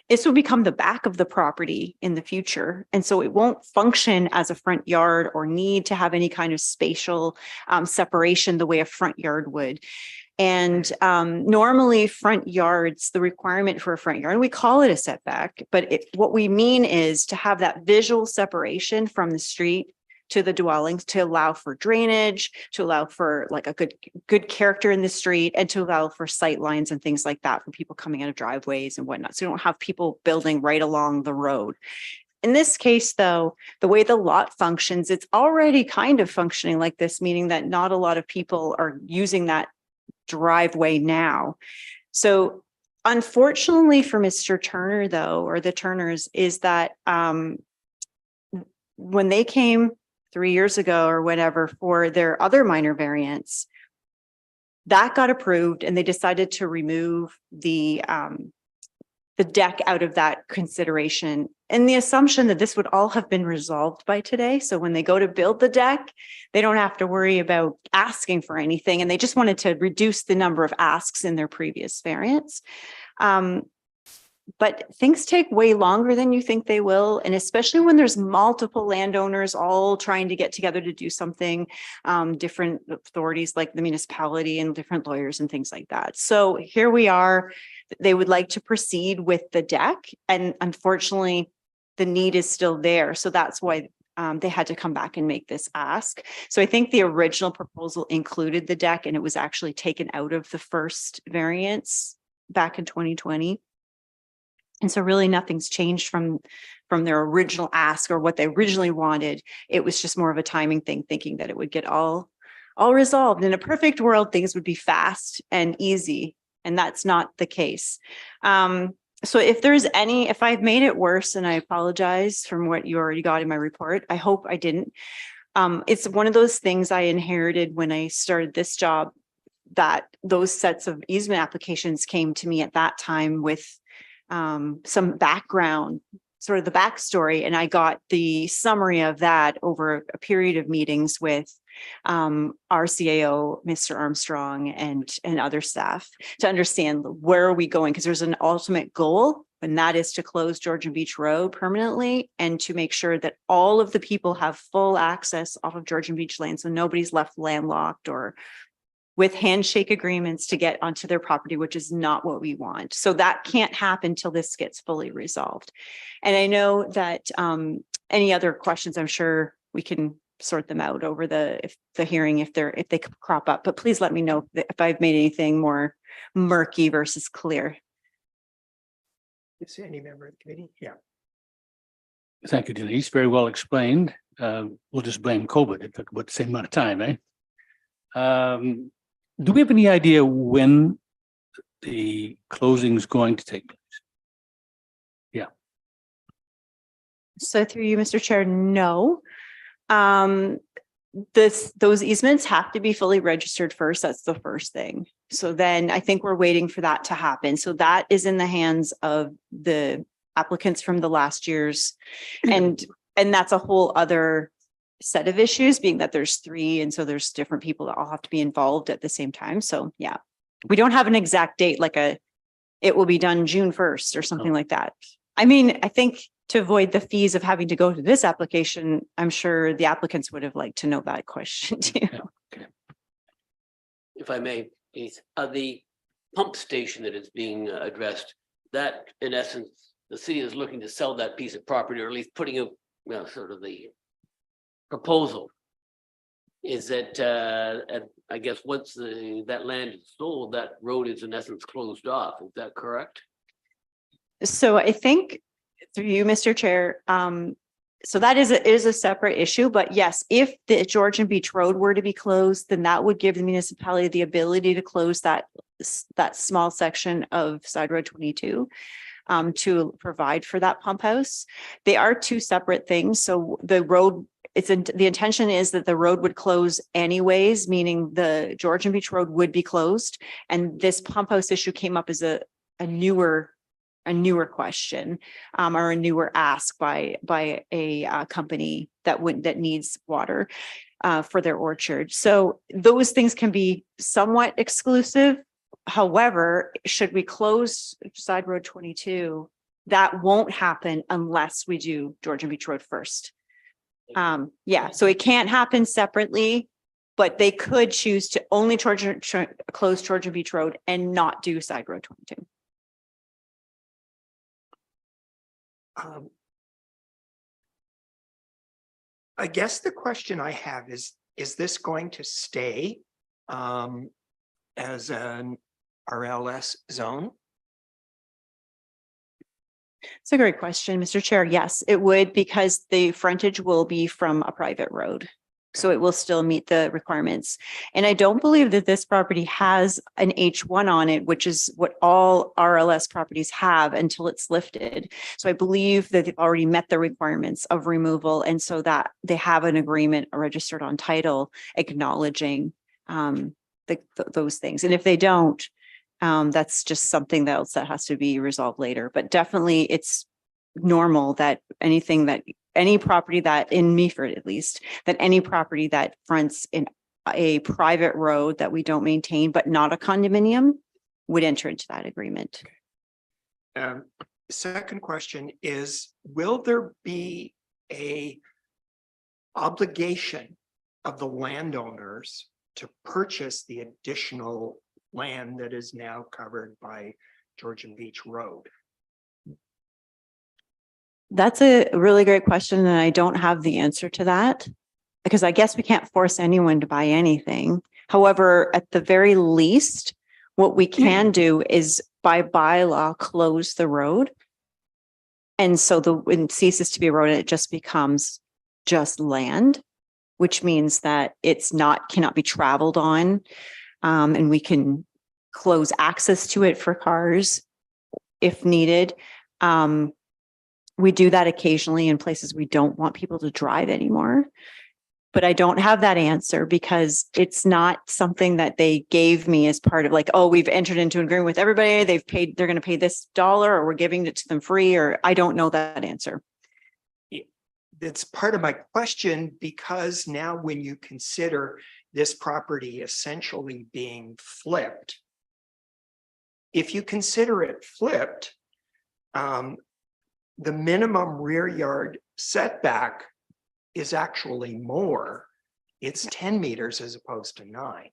This will become the back of the property in the future. And so it won't function as a front yard or need to have any kind of spatial separation the way a front yard would. And normally front yards, the requirement for a front yard, we call it a setback, but what we mean is to have that visual separation from the street to the dwellings to allow for drainage, to allow for like a good character in the street, and to allow for sight lines and things like that for people coming out of driveways and whatnot. So you don't have people building right along the road. In this case, though, the way the lot functions, it's already kind of functioning like this, meaning that not a lot of people are using that driveway now. So unfortunately for Mr. Turner, though, or the Turners, is that when they came 3 years ago or whatever for their other minor variance, that got approved and they decided to remove the deck out of that consideration, and the assumption that this would all have been resolved by today. So when they go to build the deck, they don't have to worry about asking for anything. And they just wanted to reduce the number of asks in their previous variance. But things take way longer than you think they will. And especially when there's multiple landowners all trying to get together to do something, different authorities like the municipality and different lawyers and things like that. So here we are. They would like to proceed with the deck. And unfortunately, the need is still there. So that's why they had to come back and make this ask. So I think the original proposal included the deck, and it was actually taken out of the first variance back in 2020. And so really nothing's changed from their original ask or what they originally wanted. It was just more of a timing thing, thinking that it would get all resolved. In a perfect world, things would be fast and easy. And that's not the case. So if I've made it worse, and I apologize from what you already got in my report, I hope I didn't. It's one of those things I inherited when I started this job, that those sets of easement applications came to me at that time with some background, sort of the backstory. And I got the summary of that over a period of meetings with our CAO, Mr. Armstrong, and other staff to understand where are we going, because there's an ultimate goal, and that is to close Georgian Beach Road permanently and to make sure that all of the people have full access off of Georgian Beach Lane, so nobody's left landlocked or with handshake agreements to get onto their property, which is not what we want. So that can't happen till this gets fully resolved. And I know that any other questions, I'm sure we can sort them out over the hearing if they crop up, but please let me know if I've made anything more murky versus clear. Is any member of the committee? Yeah. Thank you, Denise. Very well explained. We'll just blame COVID. It took about the same amount of time, eh? Do we have any idea when the closing is going to take place? Yeah. So through you, Mr. Chair, no. Those easements have to be fully registered first. That's the first thing. So then I think we're waiting for that to happen. So that is in the hands of the applicants from the last year's. And that's a whole other set of issues, being that there's three. And so there's different people that all have to be involved at the same time. So yeah, we don't have an exact date, like it will be done June 1st or something like that. I mean, I think to avoid the fees of having to go to this application, I'm sure the applicants would have liked to know that question too. If I may, Keith, the pump station that is being addressed, that in essence, the city is looking to sell that piece of property, or at least putting a, sort of the proposal. Is that, and I guess once that land is sold, that road is in essence closed off. Is that correct? So I think through you, Mr. Chair, so that is a separate issue, but yes, if the Georgian Beach Road were to be closed, then that would give the municipality the ability to close that small section of Side Road 22 to provide for that pump house. They are two separate things. So the road, the intention is that the road would close anyways, meaning the Georgian Beach Road would be closed. And this pump house issue came up as a newer question or a newer ask by a company that needs water for their orchard. So those things can be somewhat exclusive. However, should we close Side Road 22, that won't happen unless we do Georgian Beach Road first. Yeah, so it can't happen separately, but they could choose to only close Georgian Beach Road and not do Side Road 22. I guess the question I have is this going to stay as an RLS zone? It's a great question, Mr. Chair. Yes, it would, because the frontage will be from a private road. So it will still meet the requirements. And I don't believe that this property has an H1 on it, which is what all RLS properties have until it's lifted. So I believe that they've already met the requirements of removal. And so that they have an agreement registered on title acknowledging those things. And if they don't, that's just something else that has to be resolved later. But definitely it's normal that any property that in Meaford, at least, that any property that fronts in a private road that we don't maintain, but not a condominium, would enter into that agreement. Second question is, will there be a obligation of the landowners to purchase the additional land that is now covered by Georgian Beach Road? That's a really great question, and I don't have the answer to that, because I guess we can't force anyone to buy anything. However, at the very least, what we can do is by bylaw close the road. And so when it ceases to be a road, it just becomes just land, which means that cannot be traveled on. And we can close access to it for cars if needed. We do that occasionally in places we don't want people to drive anymore. But I don't have that answer because it's not something that they gave me as part of like, oh, we've entered into an agreement with everybody. They're going to pay this dollar, or we're giving it to them free, or I don't know that answer. It's part of my question, because now when you consider this property essentially being flipped, if you consider it flipped, the minimum rear yard setback is actually more. It's 10 meters as opposed to 9.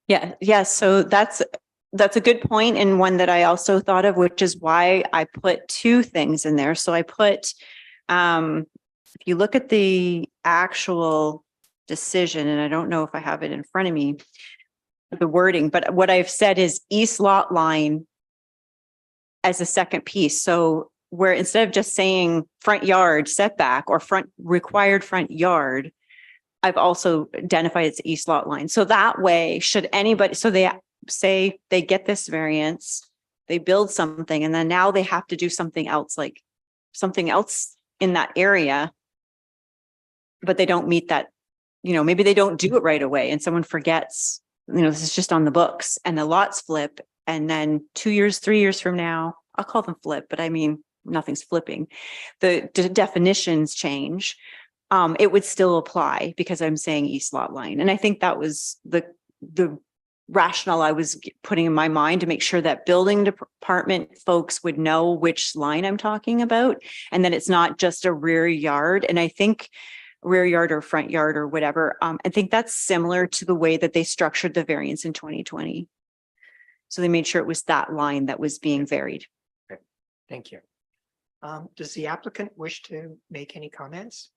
Yeah. So that's a good point, and one that I also thought of, which is why I put two things in there. So I put, if you look at the actual decision, and I don't know if I have it in front of me, the wording, but what I've said is east lot line as a second piece. So where instead of just saying front yard setback or required front yard, I've also identified it's east lot line. So that way, should anybody, so they say they get this variance, they build something, and then now they have to do something else, like something else in that area, but they don't meet that, maybe they don't do it right away and someone forgets this is just on the books and the lots flip. And then 2 years, 3 years from now, I'll call them flip, but I mean, nothing's flipping. The definitions change. It would still apply because I'm saying east lot line. And I think that was the rationale I was putting in my mind to make sure that building department folks would know which line I'm talking about. And that it's not just a rear yard. And I think rear yard or front yard or whatever. I think that's similar to the way that they structured the variance in 2020. So they made sure it was that line that was being varied. Thank you. Does the applicant wish to make any comments?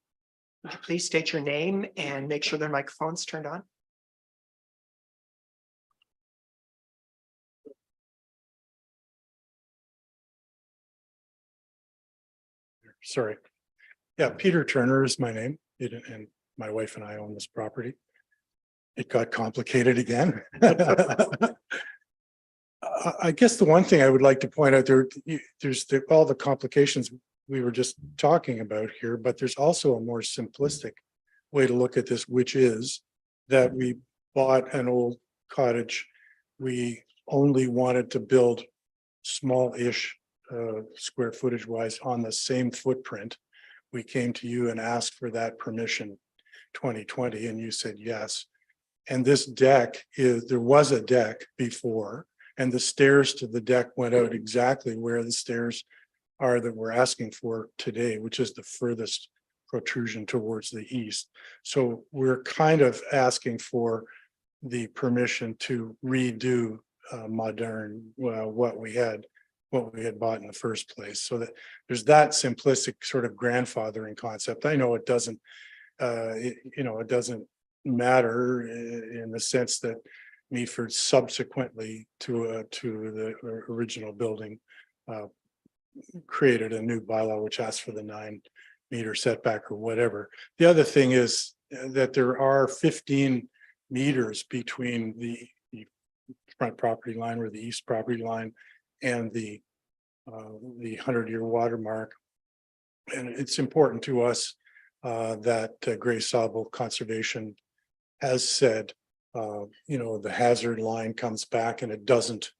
Would you please state your name and make sure their microphone's turned on? Sorry. Yeah, Peter Turner is my name. And my wife and I own this property. It got complicated again. I guess the one thing I would like to point out there's all the complications we were just talking about here, but there's also a more simplistic way to look at this, which is that we bought an old cottage. We only wanted to build small-ish square footage wise on the same footprint. We came to you and asked for that permission 2020, and you said yes. And this deck there was a deck before, and the stairs to the deck went out exactly where the stairs are that we're asking for today, which is the furthest protrusion towards the east. So we're kind of asking for the permission to redo modern what we had bought in the first place. So that there's that simplistic sort of grandfathering concept. I know it doesn't it doesn't matter in the sense that Meaford subsequently to the original building created a new bylaw which asks for the 9-meter setback or whatever. The other thing is that there are 15 meters between the front property line or the east property line and the 100-year watermark. And it's important to us that Gray Sawmill Conservation has said, the hazard line comes back and it doesn't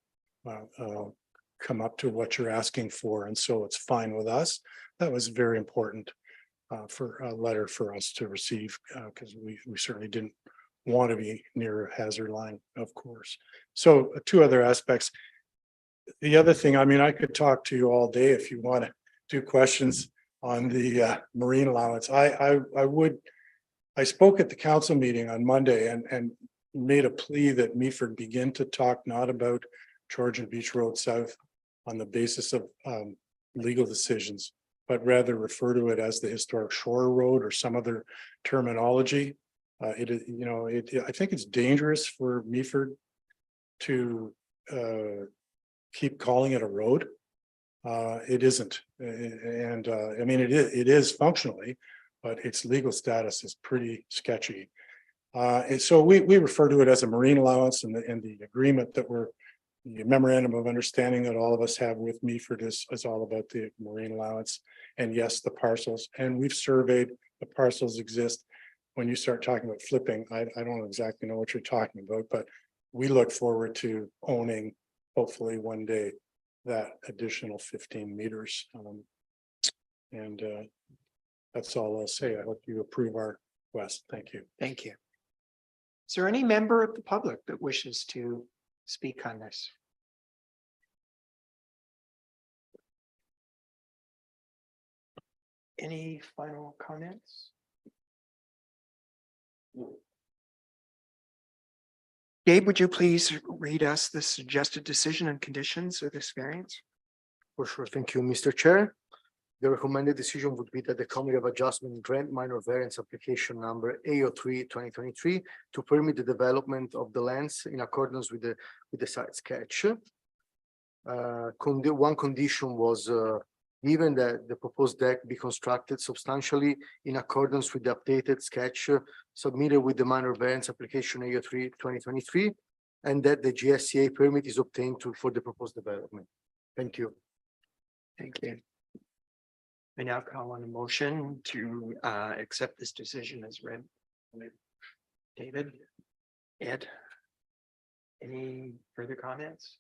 come up to what you're asking for. And so it's fine with us. That was very important for a letter for us to receive because we certainly didn't want to be near a hazard line, of course. So two other aspects. The other thing, I mean, I could talk to you all day if you want to do questions on the marine allowance. I spoke at the council meeting on Monday and made a plea that Meaford begin to talk not about Georgian Beach Road South on the basis of legal decisions, but rather refer to it as the historic shore road or some other terminology. I think it's dangerous for Meaford to keep calling it a road. It isn't, and I mean it is functionally, but its legal status is pretty sketchy. And so we refer to it as a marine allowance, and the agreement that the memorandum of understanding that all of us have with Meaford is all about the marine allowance, and yes, the parcels. And we've surveyed the parcels exist. When you start talking about flipping, I don't exactly know what you're talking about, but we look forward to owning, hopefully one day, that additional 15 meters. And that's all I'll say. I hope you approve our request. Thank you. Thank you. Is there any member of the public that wishes to speak on this? Any final comments? Gabe, would you please read us the suggested decision and conditions of this variance? For sure. Thank you, Mr. Chair. The recommended decision would be that the Committee of Adjustment grant minor variance application number A03-2023 to permit the development of the lands in accordance with the site sketch. One condition was given that the proposed deck be constructed substantially in accordance with the updated sketch submitted with the minor variance application A03-2023, and that the GSCA permit is obtained for the proposed development. Thank you. Thank you. I now call on a motion to accept this decision as read. David, Ed, Any further comments?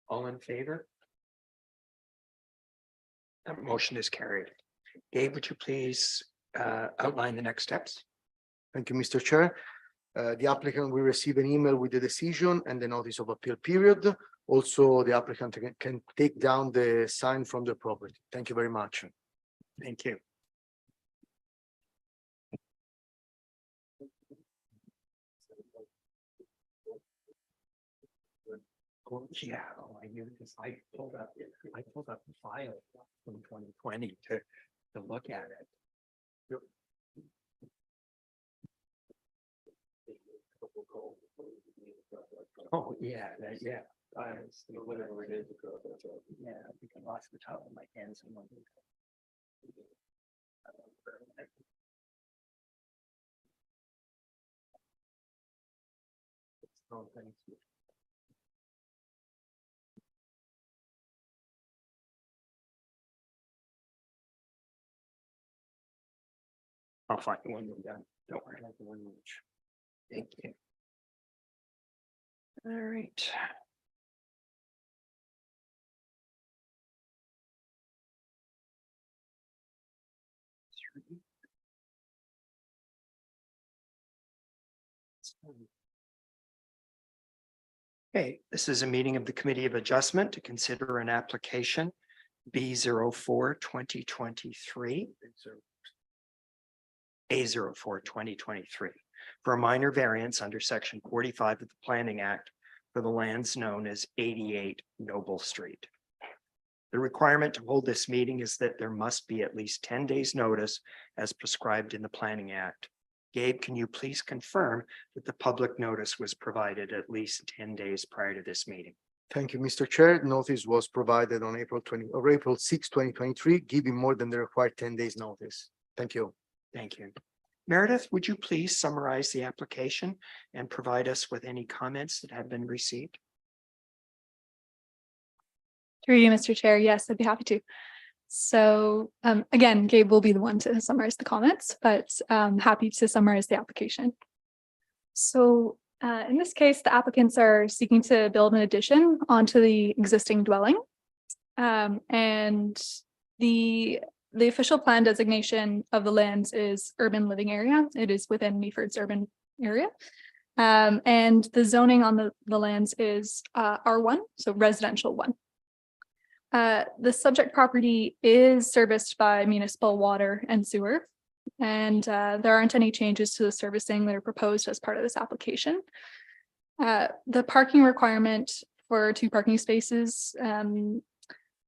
All in favor? That motion is carried. Gabe, would you please outline the next steps? Thank you, Mr. Chair. The applicant will receive an email with the decision and the notice of appeal period. Also, the applicant can take down the sign from the property. Thank you very much. Thank you. Oh, yeah, I knew this. I pulled up the file from 2020 to look at it. Oh, yeah, yeah. Whatever it is. Yeah, I think I lost the top of my hands. Oh, thank you. I'll find the one we're done. Don't worry. Thank you. All right. Okay, this is a meeting of the Committee of Adjustment to consider an application B04 2023. A04 2023 for a minor variance under section 45 of the Planning Act for the lands known as 88 Noble Street. The requirement to hold this meeting is that there must be at least 10 days notice as prescribed in the Planning Act. Gabe, can you please confirm that the public notice was provided at least 10 days prior to this meeting? Thank you, Mr. Chair. Notice was provided on April 6, 2023, giving more than the required 10 days notice. Thank you. Thank you. Meredith, would you please summarize the application and provide us with any comments that have been received? Through you, Mr. Chair. Yes, I'd be happy to. So again, Gabe will be the one to summarize the comments, but happy to summarize the application. So in this case, the applicants are seeking to build an addition onto the existing dwelling. And the official plan designation of the lands is urban living area. It is within Meaford's urban area. And the zoning on the lands is R1, so residential 1. The subject property is serviced by municipal water and sewer, and there aren't any changes to the servicing that are proposed as part of this application. The parking requirement for 2 parking spaces,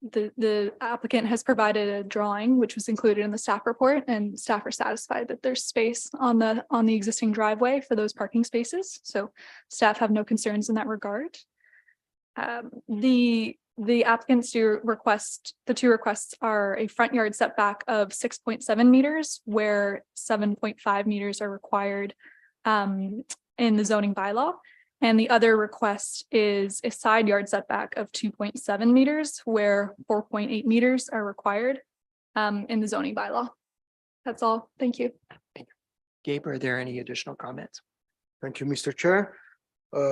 the applicant has provided a drawing which was included in the staff report, and staff are satisfied that there's space on the existing driveway for those parking spaces. So staff have no concerns in that regard. The applicants the 2 requests are a front yard setback of 6.7 meters, where 7.5 meters are required in the zoning bylaw. And the other request is a side yard setback of 2.7 meters, where 4.8 meters are required in the zoning bylaw. That's all. Thank you. Gabe, are there any additional comments? Thank you, Mr. Chair.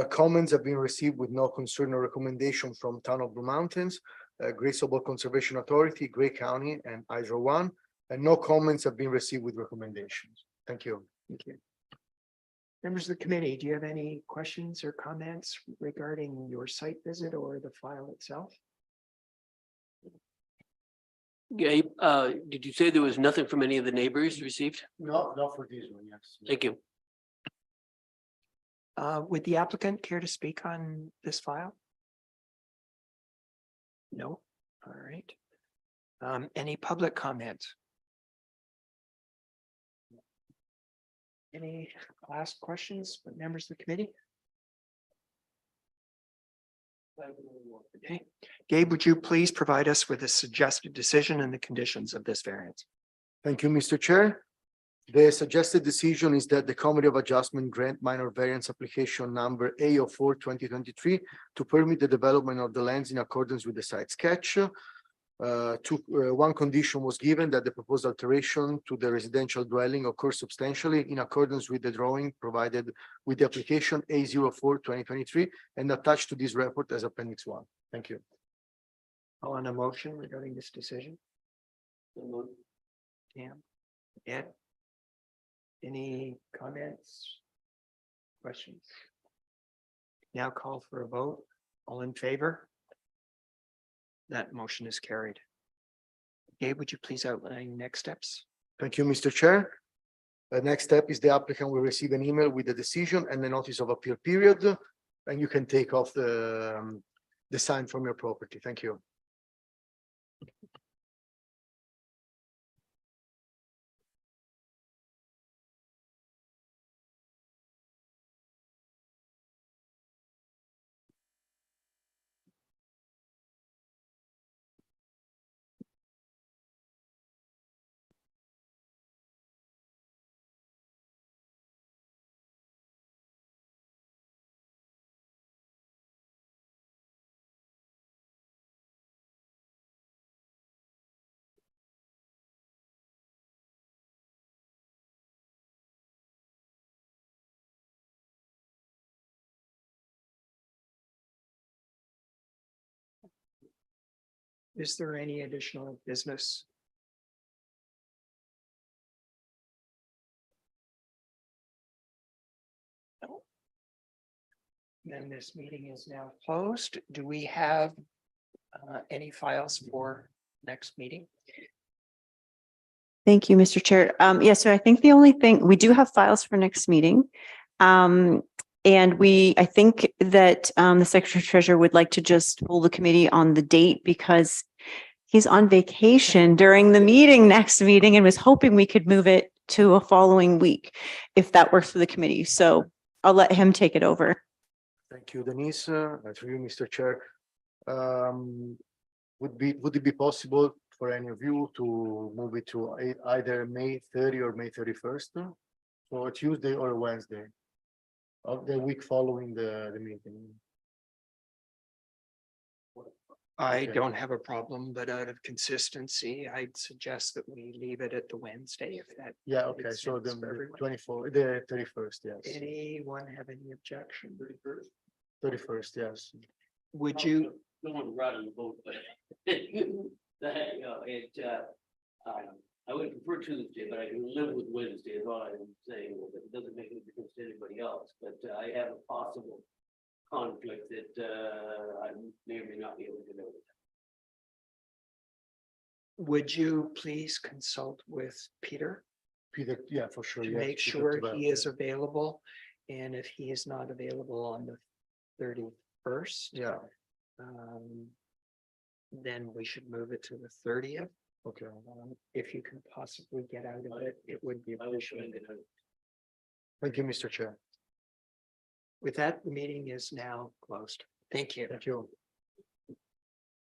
Comments have been received with no concern or recommendation from Town of Blue Mountains, Great Sobel Conservation Authority, Gray County, and Hydro One, and no comments have been received with recommendations. Thank you. Thank you. Members of the committee, do you have any questions or comments regarding your site visit or the file itself? Gabe, did you say there was nothing from any of the neighbors received? No, not for this one, yes. Thank you. Would the applicant care to speak on this file? No. All right. Any public comments? Any last questions, members of the committee? Okay. Gabe, would you please provide us with a suggested decision and the conditions of this variance? Thank you, Mr. Chair. The suggested decision is that the Committee of Adjustment grant minor variance application number A04 2023 to permit the development of the lands in accordance with the site sketch. One condition was given that the proposed alteration to the residential dwelling occurs substantially in accordance with the drawing provided with the application A04-2023 and attached to this report as appendix 1. Thank you. On a motion regarding this decision? Cam, Ed? Any comments? Questions? Now call for a vote. All in favor? That motion is carried. Gabe, would you please outline next steps? Thank you, Mr. Chair. The next step is the applicant will receive an email with the decision and the notice of appeal period, and you can take off the sign from your property. Thank you. Is there any additional business? No. Then this meeting is now closed. Do we have any files for next meeting? Thank you, Mr. Chair. Yes, so I think the only thing, we do have files for next meeting. And I think that the Secretary Treasurer would like to just pull the committee on the date because he's on vacation during the meeting next meeting and was hoping we could move it to a following week if that works for the committee. So I'll let him take it over. Thank you, Denise. Through you, Mr. Chair. Would it be possible for any of you to move it to either May 30 or May 31st? So a Tuesday or a Wednesday of the week following the meeting? I Okay. don't have a problem, but out of consistency, I'd suggest that we leave it at the Wednesday if that. Yeah, okay, makes so sense the for everyone. 24, the 31st, yes. Anyone have any objection? 31st, yes. Would you, Don't want to run the boat, but I would prefer Tuesday, but I can live with Wednesday is all I'm saying. But it doesn't make any difference to anybody else, but I have a possible conflict that I may or may not be able to know. would you please consult with Peter Peter, yeah, for sure. to yes, make Peter sure Tobel, he is yeah. available? And if he is not available on the 31st. Yeah, Then we should move it to the 30th. okay. If you can possibly get out of it, it would be I will try and appreciated. get out. Thank you, Mr. Chair. With that, the meeting is now closed. Thank you. Thank you.